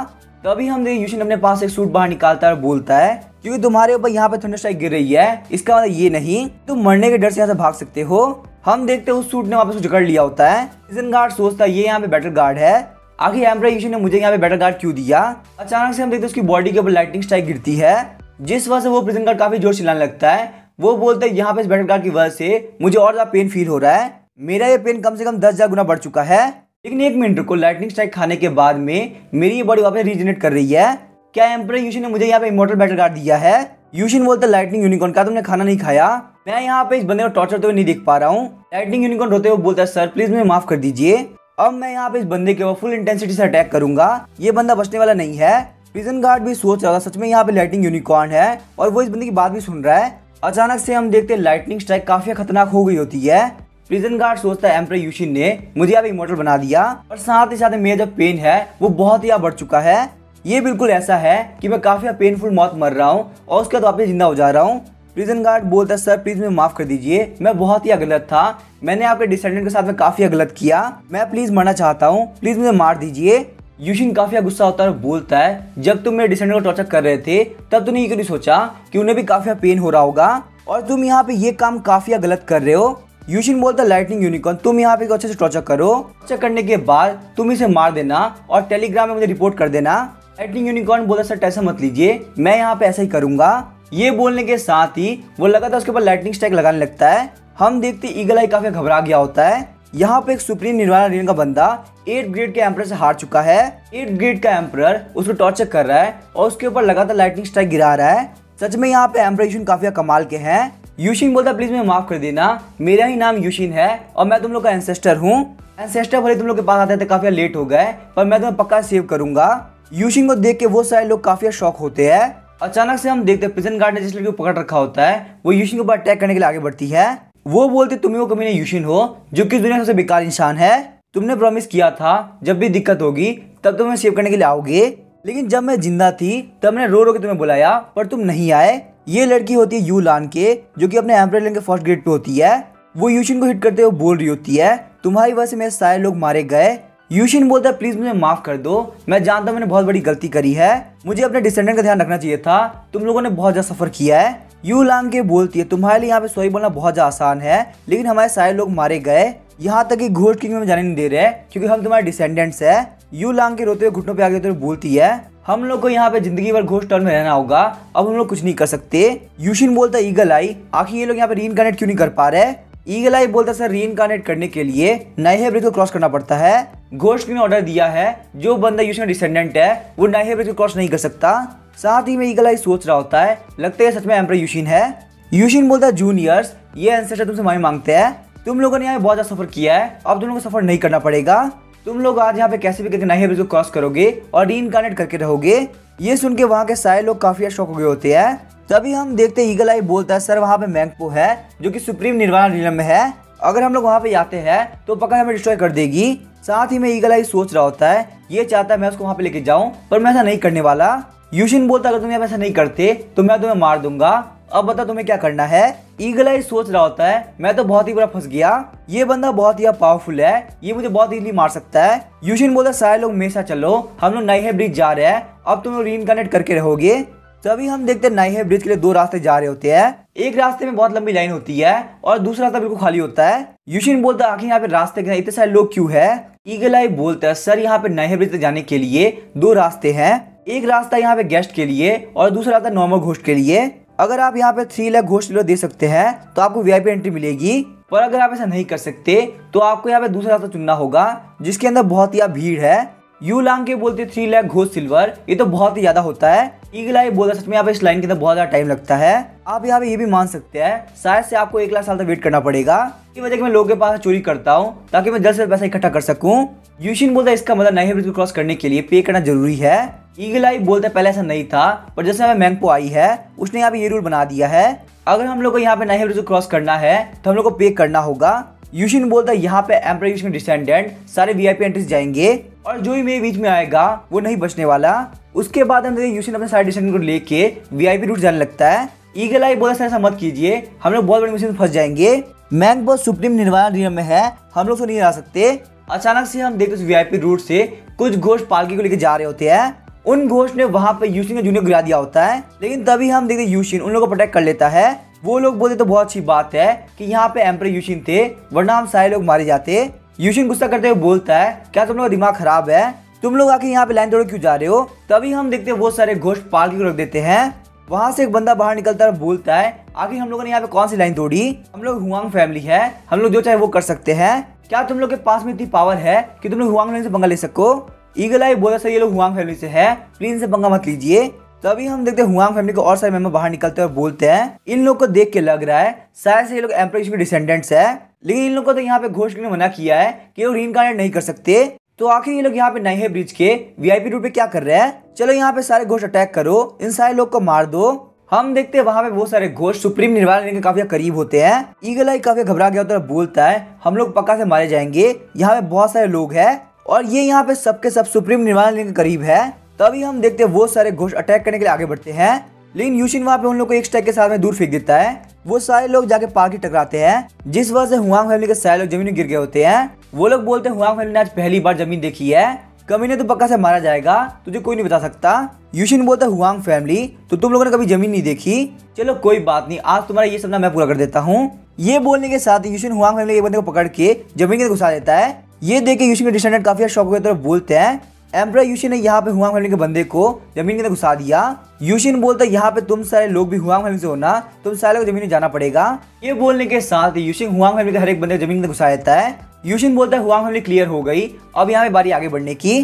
तभी हम देखिए यूशिन अपने पास एक सूट बाहर निकालता है और बोलता है क्योंकि तुम्हारे ऊपर यहाँ पे थंडर स्ट्राइक गिर रही है इसका मतलब ये नहीं तुम मरने के डर से यहाँ से भाग सकते हो। हम देखते हैं उस सूट ने वापस जकड़ लिया होता है। प्रिजन गार्ड सोचता है ये यहाँ पे बैटल गार्ड है, आखिर एम्परर यूशिन ने मुझे यहाँ पे बैटल गार्ड क्यों दिया। अचानक से हम देखते हैं उसकी बॉडी के ऊपर लाइटनिंग स्ट्राइक गिरती है, जिस वजह से वो प्रिजन गार्ड काफी जोर से चिल्लाने लगता है। वो बोलता है यहाँ पे इस बैटल गार्ड की वजह से मुझे और ज्यादा पेन फील हो रहा है, मेरा ये पेन कम से कम 10,000 गुना बढ़ चुका है। लेकिन 1 मिनट को लाइटनिंग स्ट्राइक खाने के बाद में मेरी ये बॉडी वापस रीजनरेट कर रही है, क्या एम्परर यूशिन ने मुझे यहाँ पे इमॉर्टल बैटल गार्ड दिया है। यूशिन बोलता है लाइटनिंग यूनिकॉर्न क्या तुमने खाना नहीं खाया, मैं यहाँ पे इस बंदे को टॉर्चर तो नहीं देख पा रहा हूँ। लाइटनिंग यूनिकॉर्न रोते हुए बोलता है सर प्लीज मुझे माफ कर दीजिए, अब मैं यहाँ पे इस बंदे के ऊपर फुल इंटेंसिटी से अटैक करूंगा, ये बंदा बचने वाला नहीं है। प्रिजन गार्ड भी सोच रहा था सच में यहाँ पे लाइटनिंग यूनिकॉर्न है और वो इस बंदे की बात भी सुन रहा है। अचानक से हम देखते हैं लाइटनिंग स्ट्राइक काफी खतरनाक हो गई होती है। प्रिजन गार्ड सोचता है एम्परर यूशिन ने मुझे यहाँ पे इमॉर्टल बना दिया और साथ ही साथ मेरा जो पेन है वो बहुत ही बढ़ चुका है। ये बिल्कुल ऐसा है कि मैं काफी पेनफुल मौत मर रहा हूँ और उसके बाद वापस जिंदा हो जा रहा हूँ। प्रिजन गार्ड बोलता है सर प्लीज मुझे माफ कर दीजिए, मैं बहुत ही गलत था, मैंने आपके डिसेंडेंट के साथ में काफी गलत किया, मैं प्लीज मरना चाहता हूँ, प्लीज मुझे मार दीजिए। यूशिन काफी गुस्सा होता है और बोलता है जब तुम मेरे डिसेंडेंट को टॉर्चर कर रहे थे तब तुमने ये क्यों नहीं सोचा कि उन्हें भी काफी पेन हो रहा होगा और तुम यहाँ पे ये काम काफी गलत कर रहे हो। यूशिन बोलता है लाइटनिंग यूनिकॉर्न तुम यहाँ पे अच्छे से टॉर्चर करो, टॉर्चर करने के बाद तुम इसे मार देना और टेलीग्राम में मुझे रिपोर्ट कर देना। लाइटनिंग यूनिकॉर्न बोलता सर टेंशन मत लीजिए, मैं यहाँ पे ऐसा ही करूंगा। ये बोलने के साथ ही वो लगातार उसके ऊपर लाइटनिंग स्ट्राइक लगाने लगता है। हम देखते ईगल आई काफी घबरा गया होता है। यहाँ पे एक सुप्रीम निर्वाण रियन का बंदा 8 ग्रेड के एम्परर से हार चुका है। 8 ग्रेड का एम्परर उसको टॉर्चर कर रहा है और उसके ऊपर लगातार लाइटनिंग स्ट्राइक गिरा रहा है। सच में यहाँ पे एम्परर यूशिन काफी कमाल के हैं। यूशिन बोलता प्लीज मुझे माफ कर देना, मेरा ही नाम यूशिन है और मैं तुम लोग का एंसेस्टर हूँ। एंसेस्टर भले तुम लोग के पास आते थे काफी लेट हो गए पर मैं तुम्हें पक्का सेव करूंगा। यूशिन को देख के वो सारे लोग काफी शॉक होते हैं। अचानक से हम देखते हैं प्रिजन गार्ड ने जिस लड़की को पकड़ रखा होता है वो यूशिन के ऊपर अटैक करने के लिए आगे बढ़ती है। वो बोलते तुम ही वो कमीने यूशिन हो जो कि दुनिया का सबसे बेकार इंसान है, तुमने प्रॉमिस किया था जब भी दिक्कत होगी तब तुम्हें सेव करने के लिए आओगे, लेकिन जब मैं जिंदा थी तब मैंने रो रो के तुम्हें बुलाया पर तुम नहीं आए। ये लड़की होती है यू लान के जो कि अपने एम्परर रियन के फर्स्ट ग्रेड पे होती है। वो यूशिन को हिट करते हुए बोल रही होती है तुम्हारी वजह से मेरे सारे लोग मारे गए। यूशिन बोलता है प्लीज मुझे माफ कर दो, मैं जानता हूँ मैंने बहुत बड़ी गलती करी है, मुझे अपने डिसेंडेंट का ध्यान रखना चाहिए था, तुम लोगों ने बहुत ज्यादा सफर किया है। यू लांग के बोलती है तुम्हारे लिए यहाँ पे सॉरी बोलना बहुत ज्यादा आसान है, लेकिन हमारे सारे लोग मारे गए, यहाँ तक कि घोस्ट किंग में जाने नहीं दे रहे क्योंकि हम तुम्हारे डिसेंडेंट्स है। यू लांग के रोते हुए घुटनों पे आगे होते हुए बोलती है हम लोग को यहाँ पे जिंदगी भर घोस्ट टाउन में रहना होगा, अब हम लोग कुछ नहीं कर सकते। यूशिन बोलता है ईगल आई आखिर ये लोग यहाँ पे रीइनकार्नेट क्यों नहीं कर पा रहे। ईगल आई बोलता है सर रीइनकार्नेट करने के लिए नाइहे ब्रिज को क्रॉस करना पड़ता है, घोस्ट किंग ने ऑर्डर दिया है जो बंदा यूशिन का डिसेंडेंट है वो नाइहे ब्रिज को क्रॉस नहीं कर सकता। साथ ही में ईगल आई सोच रहा होता है लगता है सच में एम्परर यूशिन है। यूशिन बोलता है जूनियर्स ये एंसेस्टर तुमसे माफी मांगते हैं, तुम लोगों ने यहाँ पे बहुत ज़्यादा सफ़र किया है, अब तुम लोगों को सफ़र नहीं करना पड़ेगा। तुम लोग आज यहाँ पे कैसे भी करके नाइहे ब्रिज को क्रॉस करोगे और रीइनकार्नेट करके रहोगे। ये सुन के वहाँ के सारे लोग काफ़ी शॉक हो गए होते हैं। तभी हम देखते हैं ईगल आई बोलता है सर वहाँ पे मैंगपो है जो कि सुप्रीम निर्वाणा रीजन में है, अगर हम लोग वहाँ पे जाते हैं तो पक्का हमें डिस्ट्रॉय कर देगी। साथ ही में ईगल आई सोच रहा होता है, ये चाहता है मैं उसको वहाँ पे लेके जाऊँ, पर मैं ऐसा नहीं करने वाला। यूशिन बोलता है अगर तुम यहाँ पे ऐसा नहीं करते तो मैं तुम्हें मार दूंगा, अब बता तुम्हें क्या करना है। ईगल आई सोच रहा होता है मैं तो बहुत ही बुरा फंस गया, ये बंदा बहुत ही पावरफुल है, ये मुझे बहुत इजीली मार सकता है। यूशिन बोलता है सारे लोग मेरे साथ चलो, हम लोग नाइहे ब्रिज जा रहे हैं, अब तुम लोग रीइनकार्नेट करके रहोगे। तभी हम देखते हैं नाइहे ब्रिज के लिए दो रास्ते जा रहे होते हैं। एक रास्ते में बहुत लंबी लाइन होती है और दूसरा रास्ता बिल्कुल खाली होता है। यूशिन बोलता है आखिर यहाँ पे रास्ते के इतने सारे लोग क्यों है। ईगल आई बोलता है सर यहाँ पे नाइहे ब्रिज तक जाने के लिए दो रास्ते हैं, एक रास्ता यहाँ पे गेस्ट के लिए और दूसरा रास्ता नॉर्मल घोस्ट के लिए। अगर आप यहाँ पे 3 लाख घोस्ट दे सकते हैं तो आपको वीआईपी एंट्री मिलेगी, पर अगर आप ऐसा नहीं कर सकते तो आपको यहाँ पे दूसरा रास्ता चुनना होगा जिसके अंदर बहुत ही भीड़ है। यू लांग के बोलते 3 लाख घोस्ट सिल्वर, ये तो बहुत ही ज्यादा होता है। ईगल आई बोलता सच में यहाँ पे इस लाइन के अंदर बहुत ज्यादा टाइम लगता है। आप यहाँ पे ये भी मान सकते हैं शायद से आपको 1 लाख साल तक वेट करना पड़ेगा, इसी वजह से मैं लोगों के पास चोरी करता हूँ ताकि मैं जल्द से पैसा इकट्ठा कर सकूं। यूशिन बोलता है इसका मतलब नाइहे ब्रिज को क्रॉस करने के लिए पे करना जरूरी है। ईगल आई बोलता है पहले ऐसा नहीं था, पर जैसे हमें मैंगपो आई है उसने यहाँ पे ये रूल बना दिया है, अगर हम लोग को यहाँ पे नाइहे ब्रिज को क्रॉस करना है तो हम लोग को पे करना होगा। यूशिन बोलता है यहाँ पे एम्परर यूशिन के डिसेंडेंट सारे वीआईपी एंट्रीज जाएंगे और जो ही मेरे बीच में आएगा वो नहीं बचने वाला। उसके बाद हम यूशिन अपने सारे डिसेंडेंट को लेके वीआईपी रूट जाने लगता है। ईगल आई बोलता है ऐसा मत कीजिए, हम लोग बहुत बड़ी मुसीबत में फंस जाएंगे, मैंगपो सुप्रीम निर्वाणा रीजन में है, हम लोग तो नहीं आ सकते। अचानक से हम देखते उस वीआईपी रूट से कुछ घोस्ट पालकी को लेके जा रहे होते हैं। उन घोस्ट ने वहां पे यूशिन का जूनियर गिरा दिया होता है, लेकिन तभी हम देखते यूशिन उन लोगों को प्रोटेक्ट कर लेता है। वो लोग बोलते तो बहुत अच्छी बात है कि यहाँ पे एम्परर यूशिन थे, वरना हम सारे लोग मारे जाते। यूशिन गुस्सा करते हुए बोलता है क्या तुम लोग का दिमाग खराब है, तुम लोग आके यहाँ पे लाइन तोड़ क्यों जा रहे हो। तभी हम देखते हैं वो सारे घोस्ट पालकी को रख देते हैं। वहां से एक बंदा बाहर निकलता है और बोलता है आखिर हम लोगों ने यहाँ पे कौन सी लाइन तोड़ी, हम लोग हुआंग फैमिली है, हम लोग जो चाहे वो कर सकते हैं, क्या तुम लोग के पास में इतनी पावर है कि तुम लोग हुआंग फैमिली से पंगा ले सको। ईगल आई बोला सर ये लोग हुआंग फैमिली से है, प्लीज इनसे पंगा मत लीजिए। तभी हम देखते हैं हुआंग फैमिली के और सारे मेंबर बाहर निकलते हैं और बोलते हैं इन लोग को देख के लग रहा है शायद से ये लोग एम्परर यूशिन के डिसेंडेंट्स है, लेकिन इन लोग को तो यहाँ पे घोस्ट ने मना किया है कि लोग रीइनकार्नेट नहीं कर सकते, तो आखिर ये लोग यहाँ पे नाइहे ब्रिज के वीआईपी रूट पे क्या कर रहे हैं। चलो यहाँ पे सारे घोस्ट अटैक करो, इन सारे लोग को मार दो। हम देखते हैं वहां पे वो सारे घोस्ट सुप्रीम निर्वाणा के काफी करीब होते हैं। ईगल आई काफी घबरा गया होता है, बोलता है हम लोग पक्का से मारे जाएंगे, यहाँ पे बहुत सारे लोग हैं और ये यहाँ पे सबके सब सुप्रीम निर्वाणा के करीब है। तभी हम देखते हैं वो सारे घोस्ट अटैक करने के लिए आगे बढ़ते हैं, लेकिन यूशिन वहां पे उन लोग को एक स्टैक के साथ में दूर फेंक देता है। वो सारे लोग जाके पालकी टकराते हैं, जिस वजह से हुआंग फैमिली के सारे लोग जमीन में गिर गए होते हैं। वो लोग बोलते हैं हुआंग फैमिली ने आज पहली बार जमीन देखी है, कमीने तो पक्का से मारा जाएगा, तुझे कोई नहीं बता सकता। यूशिन बोलता है हुआंग फैमिली तो तुम लोगों ने कभी जमीन नहीं देखी, चलो कोई बात नहीं, आज तुम्हारा ये सपना मैं पूरा कर देता हूँ। ये बोलने के साथ यूशिन हुआंग फैमिली के बंदे को पकड़ के जमीन के घुसा देता है। ये देख के यूशिन के डिसेंडेंट काफी शॉक हो गए और बोलते हैं एम्परर यूशिन ने यहाँ पे हुआंग फैमिली के बंदे को जमीन के अंदर घुसा दिया। यूशिन बोलता है यहाँ पे तुम सारे लोग भी हुआंग फैमिली से हो ना, तुम सारे को जमीन में जाना पड़ेगा। ये बोलने के साथ यूशिन हुआंग फैमिली के हर एक बंदे को जमीन के अंदर घुसा देता है। यूशिन बोलता है हुआंग फैमिली क्लियर हो गई, अब यहाँ पे बारी आगे बढ़ने की।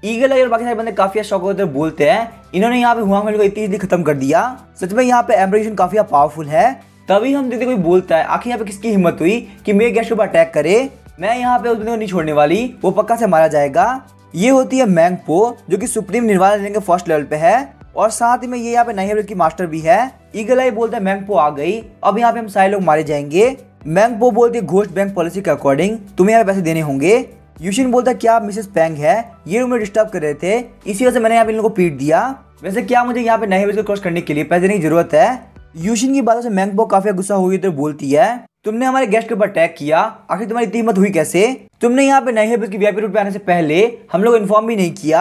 ईगल आई और बाकी सारे बंदे काफी शौक होते हैं, बोलते हैं इन्होंने यहाँ पे हुआंग फैमिली को इतनी इजीली खत्म कर दिया, सच में यहाँ पे एम्परर यूशिन काफी पावरफुल है। तभी हम देखते कोई बोलता है आखिर यहाँ पे किसकी हिम्मत हुई कि मेरे गेस्ट के ऊपर अटैक करे, मैं यहाँ पे उस बंदे को नहीं छोड़ने वाली, वो पक्का से मारा जाएगा। ये होती है मैंगपो जो कि सुप्रीम निर्वाणा रीजन के फर्स्ट लेवल पे है और साथ ही में ये यहाँ पे नाइहे ब्रिज की मास्टर भी है। ईगल आई बोलता है मैंगपो आ गई, अब यहाँ पे हम सारे लोग मारे जाएंगे। मैंगपो बोलती है घोस्ट बैंक पॉलिसी के अकॉर्डिंग तुम्हें यहाँ पे पैसे देने होंगे। यूशिन बोलता है क्या आप मिसेस पैंग है, ये रूम में डिस्टर्ब कर रहे थे, इसी वजह से मैंने यहाँ पे इन लोगों को पीट दिया, वैसे क्या मुझे यहाँ पे नाइहे ब्रिज को क्रॉस करने के लिए पैसे देने की जरूरत है। यूशिन की बातों से मैंगपो काफी गुस्सा हुई तो बोलती है तुमने हमारे गेस्ट के ऊपर अटैक किया, आखिर तुम्हारी इतनी हिम्मत हुई कैसे, तुमने यहाँ पे नाइहे ब्रिज की वीआईपी रूट पे आने से पहले हम लोग इन्फॉर्म भी नहीं किया,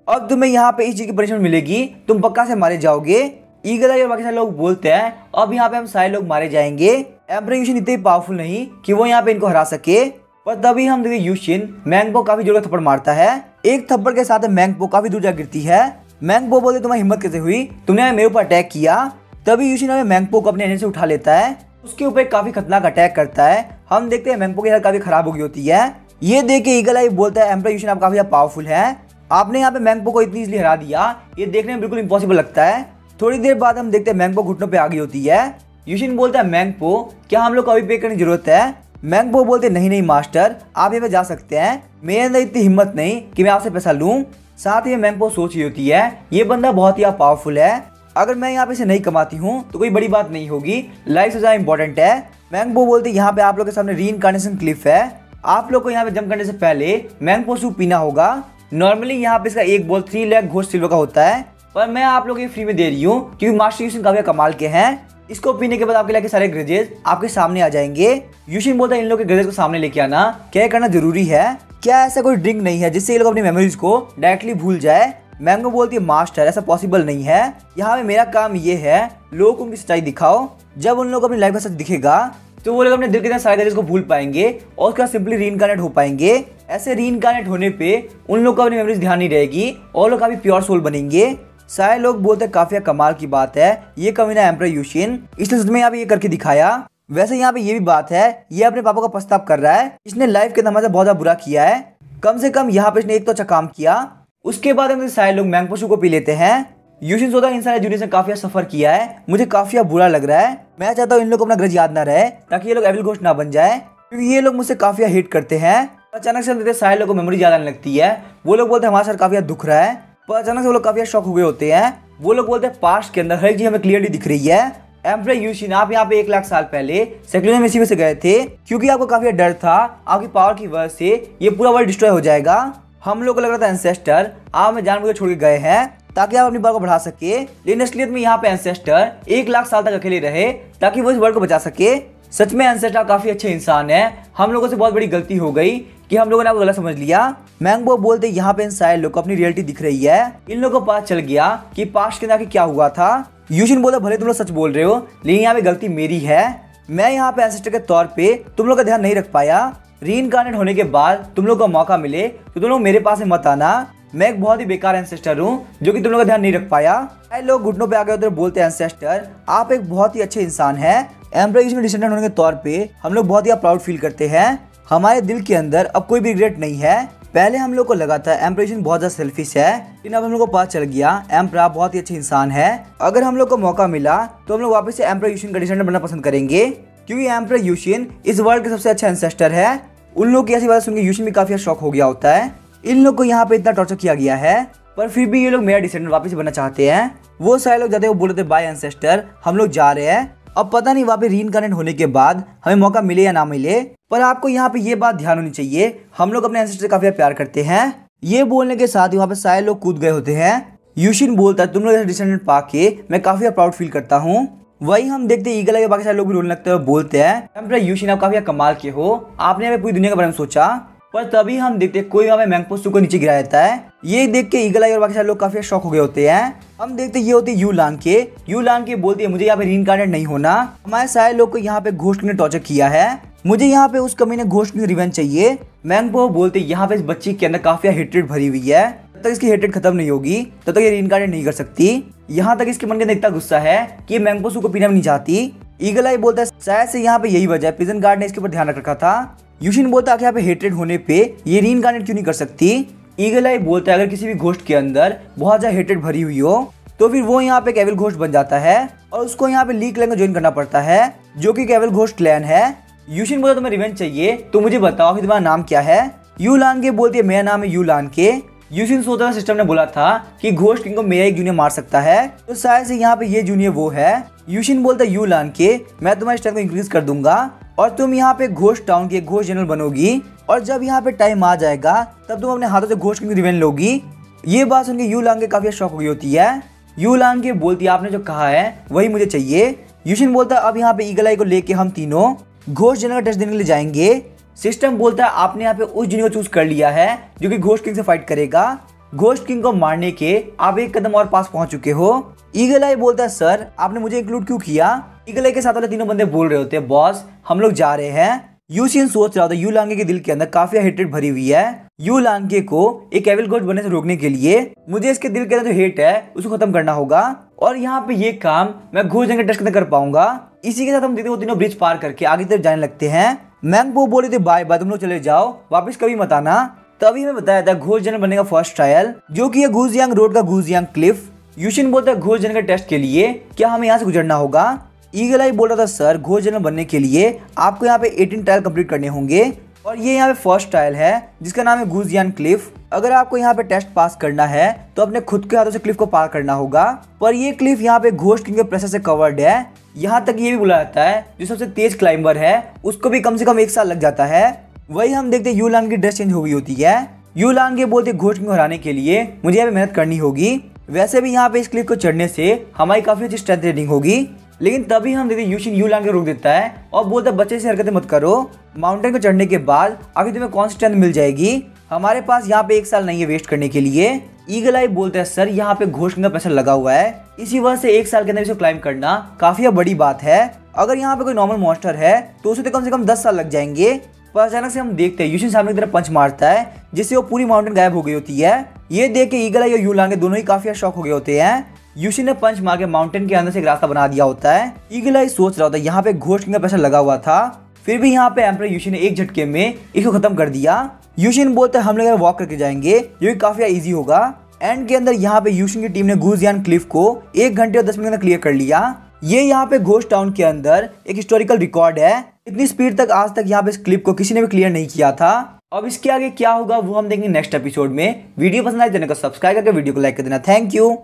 अब तुम्हें यहाँ पे इस चीज की पनिशमेंट मिलेगी, तुम पक्का से मारे जाओगे। ईगल आई और बाकी सारे लोग बोलते हैं अब यहाँ पे हम सारे लोग मारे जाएंगे, एम्परर यूशिन इतने पावरफुल नहीं कि वो यहाँ पे इनको हरा सके। पर तभी हम देखते यूशिन मैंगपो काफी जोर का थप्पड़ मारता है, एक थप्पड़ के साथ मैंगपो काफी दूर जा गिरती है। मैंगपो बोलते तुम्हारी हिम्मत कैसे हुई, तुमने मेरे ऊपर अटैक किया। तभी यूशिन हमें मैंगपो को अपने एनर्जी से उठा लेता है, उसके ऊपर काफी खतरनाक अटैक करता है। हम देखते हैं मैंगपो की हालत काफी खराब हो गई होती है। ये देख के ईगल आई बोलता है एम्परर यूशिन आप काफी पावरफुल है, आपने यहाँ पे मैंगपो को इतनी इजीली हरा दिया, ये देखने में बिल्कुल इम्पॉसिबल लगता है। थोड़ी देर बाद हम देखते हैं मैंगपो घुटनों पे आ गई होती है। यूशिन बोलता है मैंगपो क्या हम लोग को अभी पे करने की जरूरत है, मैंगपो बोलते नहीं नहीं मास्टर, आप यहाँ पे जा सकते हैं, मेरे अंदर इतनी हिम्मत नहीं कि मैं आपसे पैसा लूं। साथ ही मैंगपो सोच रही होती है ये बंदा बहुत ही पावरफुल है, अगर मैं यहाँ पे इसे नहीं कमाती हूँ तो कोई बड़ी बात नहीं होगी, लाइफ से ज्यादा इंपॉर्टेंट है। मैंगपो बोलते यहाँ पे आप लोग के सामने रीइंकार्नेशन क्लिफ है, आप लोग को यहाँ पे जंप करने से पहले मैंगपो सूप पीना होगा। नॉर्मली यहाँ पे इसका एक बॉल 3 लाख घोस्ट सिल्वर का होता है, पर मैं आप लोग ये फ्री में दे रही हूँ क्योंकि मास्टर यूशिन काफी कमाल के हैं। इसको पीने के बाद आपके लिए सारे ग्रेजेस आपके सामने आ जाएंगे। यूशिन बोलता है इन लोग के ग्रेजेस को सामने लेके आना क्या करना जरूरी है, क्या ऐसा कोई ड्रिंक नहीं है जिससे ये लोग अपनी मेमोरीज को डायरेक्टली भूल जाए। मैंगो बोलती है मास्टर ऐसा पॉसिबल नहीं है, यहाँ पे मेरा काम ये है लोगों को उनकी सच्चाई दिखाओ, जब उन लोगों को अपनी लाइफ का सच दिखेगा तो वो लोग अपने दिल के सारे ग्रेजेस को भूल पाएंगे और उसके बाद सिंपली रीइंकार्नेट हो पाएंगे। ऐसे रीइंकार्नेट होने पे उन लोग को अपनी मेमोरीज ध्यान नहीं रहेगी और लोग काफी प्योर सोल बनेंगे। सारे लोग बोलते काफी कमाल की बात है, ये कमीना एम्परर यूशिन, इसने सच में यहाँ पे ये करके दिखाया। वैसे यहाँ पे ये भी बात है, ये अपने पापा का पछतावा कर रहा है, इसने लाइफ के नमाज बहुत ज्यादा बुरा किया है, कम से कम यहाँ पे इसने एक तो अच्छा काम किया। उसके बाद हम सारे लोग मैंगपो सूप को पी लेते हैं। यूशिन सोचता है इन सारे जूनियर ने काफी सफर किया है, मुझे काफी बुरा लग रहा है, मैं चाहता हूँ इन लोग को अपना ग्रज याद ना रहे ताकि ये लोग एविल घोस्ट ना बन जाए, क्योंकि ये लोग मुझसे काफी हेट करते हैं। अचानक से हम देखते सारे लोग को मेमोरी याद आने लगती है, वो लोग बोलते हैं हमारे साथ काफी दुख रहा है, पर अचानक से वो लोग काफी शॉक हो गए होते हैं। वो लोग बोलते हैं पास्ट के अंदर हर एक चीज हमें क्लियरली दिख रही है। एम्परर यूशिन आप यहाँ पे 1 लाख साल पहले सेक्युलर में इसी में से गए थे क्योंकि आपको काफी डर था आपकी पावर की वजह से ये पूरा वर्ल्ड डिस्ट्रॉय हो जाएगा। हम लोग को लग रहा था एंसेस्टर आप में जानबूझ छोड़ के गए हैं ताकि आप अपनी पावर को बढ़ा सके, लेकिन असलियत में यहाँ पे एंसेस्टर 1 लाख साल तक अकेले रहे ताकि वो इस वर्ल्ड को बचा सके। सच में एंसेस्टर काफी अच्छे इंसान है, हम लोगों से बहुत बड़ी गलती हो गई कि हम लोगों ने आपको गलत समझ लिया। मैंगपो बोलते यहाँ पे इन सारे लोग को अपनी रियलिटी दिख रही है, इन लोगों को पता चल गया कि पास्ट के अंदर क्या हुआ था। यूशिन बोलता भले तुम लोग सच बोल रहे हो लेकिन यहाँ पे गलती मेरी है, मैं यहाँ पे एंसेस्टर के तौर पे तुम लोग का ध्यान नहीं रख पाया। रीइंकार्नेट होने के बाद तुम लोग को मौका मिले तो तुम लोग मेरे पास मत आना, मैं एक बहुत ही बेकार एंसेस्टर हूँ जो कि तुम लोग का ध्यान नहीं रख पाया। लोग घुटनों पे आ गए तो बोलते हैं एंसेस्टर आप एक बहुत ही अच्छे इंसान हैं, एम्परर यूशिन में डिसेंडेंट होने के तौर पे हम लोग बहुत ही प्राउड फील करते हैं, हमारे दिल के अंदर अब कोई भी रिग्रेट नहीं है। पहले हम लोग को लगा था एम्परर यूशिन बहुत ज्यादा सेल्फिश है, लेकिन अब हम लोग को पता चल गया एम्परर बहुत ही अच्छे इंसान है। अगर हम लोग को मौका मिला तो हम लोग वापस से एम्परर यूशिन का डिसेंडेंट बनना पसंद करेंगे, क्योंकि एम्परर यूशिन इस वर्ल्ड के सबसे अच्छा एंसेस्टर है। उन लोग की ऐसी बात सुनकर यूशिन भी काफी शॉक हो गया होता है, इन लोग को यहाँ पे इतना टॉर्चर किया गया है पर फिर भी ये लोग मेरा डिसेंडेंट वापस बनना चाहते हैं। वो सारे लोग जाते हैं, वो बोल रहे थे बाय एंसेस्टर हम लोग जा रहे हैं। अब पता नहीं वहाँ पे रीइंकार्नेट होने के बाद हमें मौका मिले या ना मिले, पर आपको यहाँ पे ये बात ध्यान होनी चाहिए हम लोग अपने एंसेस्टर से काफी प्यार करते हैं। ये बोलने के साथ ही वहाँ पे सारे लोग कूद गए होते हैं। यूशिन बोलता है तुम लोग डिसेंडेंट पाके मैं काफी प्राउड फील करता हूँ। वही हम देखते हैं ईगल के बाकी सारे लोग भी रोने लगते हैं और बोलते हैं एम्परर यूशिन आप काफी कमाल के हो, आपने हमें पूरी दुनिया के बारे में सोचा। पर तभी हम देखते हैं कोई हमें मैंगपो सूप को नीचे गिरा देता है, ये देख के ईगल और बाकी सारे लोग काफी शॉक हो गए होते हैं। हम देखते ये होती है यूलान के बोलती है मुझे यहाँ पे रीइंकार्नेट नहीं होना, हमारे सारे लोग को यहाँ पे घोस्ट ने टॉर्चर किया है, मुझे यहाँ पे उस कमीने घोस्ट की रिवेंज चाहिए। मैंगपो बोलते यहाँ पे इस बच्ची के अंदर काफी हेट्रेड भरी हुई है, जब तक इसकी हेट्रेड खत्म नहीं होगी तब तक ये रीइंकार्नेट नहीं कर सकती। यहाँ तक इसके मन के अंदर इतना गुस्सा है कि मैंगपो सूप को पीना नहीं चाहती। ईगल आई बोलता है शायद से यहाँ पे यही वजह है, प्रिजन गार्ड ने इसके ऊपर ध्यान रख रखा था। यूशिन बोलता है यहाँ पे हेट्रेड होने पे ये रीइंकार्नेट क्यों नहीं कर सकती। ईगल आई बोलता है अगर किसी भी घोस्ट के अंदर बहुत ज्यादा हेट्रेड भरी हुई हो तो फिर वो यहाँ पे एक एविल घोस्ट बन जाता है और उसको यहाँ पे ली क्लैन को ज्वाइन करना पड़ता है, जो कि एविल घोस्ट क्लैन है। यूशिन बोलता तुम्हें रिवेंज चाहिए तो मुझे बताओ कि तुम्हारा नाम क्या है। यूलान के बोलती है मेरा नाम है यूलान के। यूशिन सोचता था सिस्टम ने बोला था कि घोस्ट किंग को मेरा एक जूनियर मार सकता है, तो शायद से यहाँ पे ये जूनियर वो है। यूशिन बोलता है यूलान के मैं तुम्हारे स्ट्रेंथ को इंक्रीज कर दूंगा और तुम यहाँ पे घोस्ट टाउन की घोस्ट जनरल बनोगी, और जब यहाँ पे टाइम आ जाएगा तब तुम अपने हाथों से घोस्ट किंग की रिवेंज लोगी। ये बात सुनकर यूलान के काफी शौक हो गई होती है। यूलान के बोलती है आपने जो कहा है वही मुझे चाहिए। यूशिन बोलता है अब यहाँ पे ईगल आई को लेके हम तीनों घोस्ट जनरल का टेस्ट देने के लिए जाएंगे। सिस्टम बोलता है आपने यहाँ पे उस जूनियर को चूज कर लिया है जो कि घोस्ट किंग से फाइट करेगा, घोस्ट किंग को मारने के आप एक कदम और पास पहुंच चुके हो। ईगल आई बोलता है सर आपने मुझे इंक्लूड क्यों किया। ईगल आई के साथ वाले तीनों बंदे बोल रहे होते हैं बॉस हम लोग जा रहे हैं। यूशिन सोच रहा था यूलांगे के दिल के अंदर काफी हेट्रेड भरी हुई है, यूलांगे को एक एविल घोस्ट बनने से रोकने के लिए मुझे इसके दिल के अंदर जो हेट है उसको खत्म करना होगा, और यहाँ पे ये काम मैं घोस्ट जंग के टेस्ट के अंदर कर पाऊंगा। इसी के साथ हम देखते वो तीनों ब्रिज पार करके आगे तरफ जाने लगते हैं। मैंगपो बोले थे बाय बाय तुम लोग चले जाओ वापस कभी मत आना। तभी हमें बताया था घोस्ट जनरल बनने का फर्स्ट ट्रायल जो कि है गुजियांग रोड का गुजियांग क्लिफ। यूशिन बोलता है घोस्ट जनरल के टेस्ट के लिए क्या हमें यहाँ से गुजरना होगा। ईगल आई बोल रहा था सर घोस्ट जनरल बनने के लिए आपको यहाँ पे 18 ट्रायल कंप्लीट करने होंगे और ये यहाँ पे फर्स्ट ट्रायल है जिसका नाम है गुजियान क्लिफ। अगर आपको यहाँ पे टेस्ट पास करना है तो अपने खुद के हाथों से क्लिफ को पार करना होगा। पर ये क्लिफ यहाँ पे घोस्ट किंग के प्रेशर से कवर्ड है। यहाँ तक ये भी बोला जाता है जो सबसे तेज क्लाइंबर है उसको भी कम से कम 1 साल लग जाता है। वही हम देखते हैं यूलान की ड्रेस चेंज हो गई होती है। यूलान के बोलते घोस्ट किंग को हराने के लिए मुझे यहाँ पे मेहनत करनी होगी। वैसे भी यहाँ पे इस क्लिफ को चढ़ने से हमारी काफी अच्छी स्ट्रेंथ रेटिंग होगी। लेकिन तभी हम देखते यूशिन यूलान को रोक देता है और बोलता है बच्चे से हरकतें मत करो। माउंटेन को चढ़ने के बाद आखिर तुम्हें कौन सी स्ट्रेंथ मिल जाएगी, हमारे पास यहाँ पे 1 साल नहीं है वेस्ट करने के लिए। ईगल आई बोलते हैं सर यहाँ पे घोस्ट किंग का प्रेशर लगा हुआ है, इसी वजह से 1 साल के अंदर इसे क्लाइंब करना काफी बड़ी बात है। अगर यहाँ पे कोई नॉर्मल मॉन्स्टर है तो उसे तो कम से कम 10 साल लग जाएंगे। पर अचानक से हम देखते हैं यूशिन सामने की तरफ पंच मारता है जिससे वो पूरी माउंटेन गायब हो गई होती है। ये देख के ईगल आई और यूलान के दोनों ही काफी शॉक हो गए होते हैं। यूशिन ने पंच मार के माउंटेन के अंदर से एक रास्ता बना दिया होता है। ईगल आई सोच रहा होता है यहाँ पे घोस्ट किंग का प्रेशर लगा हुआ था, फिर भी यहाँ पे एम्परर यूशिन ने एक झटके में इसको खत्म कर दिया। यूशिन बोलता है हम लोग वॉक करके जाएंगे जो कि काफी इजी होगा। एंड के अंदर यहाँ पे यूशिन की टीम ने गुजियान क्लिफ को 1 घंटे और 10 मिनट में क्लियर कर लिया। ये यहाँ पे घोस्ट टाउन के अंदर एक हिस्टोरिकल रिकॉर्ड है। इतनी स्पीड तक आज तक यहाँ पे इस क्लिप को किसी ने भी क्लियर नहीं किया था। अब इसके आगे क्या होगा वो हम देखेंगे नेक्स्ट एपिसोड में। वीडियो पसंद आए चैनल को सब्सक्राइब करके वीडियो को लाइक कर देना। Thank you.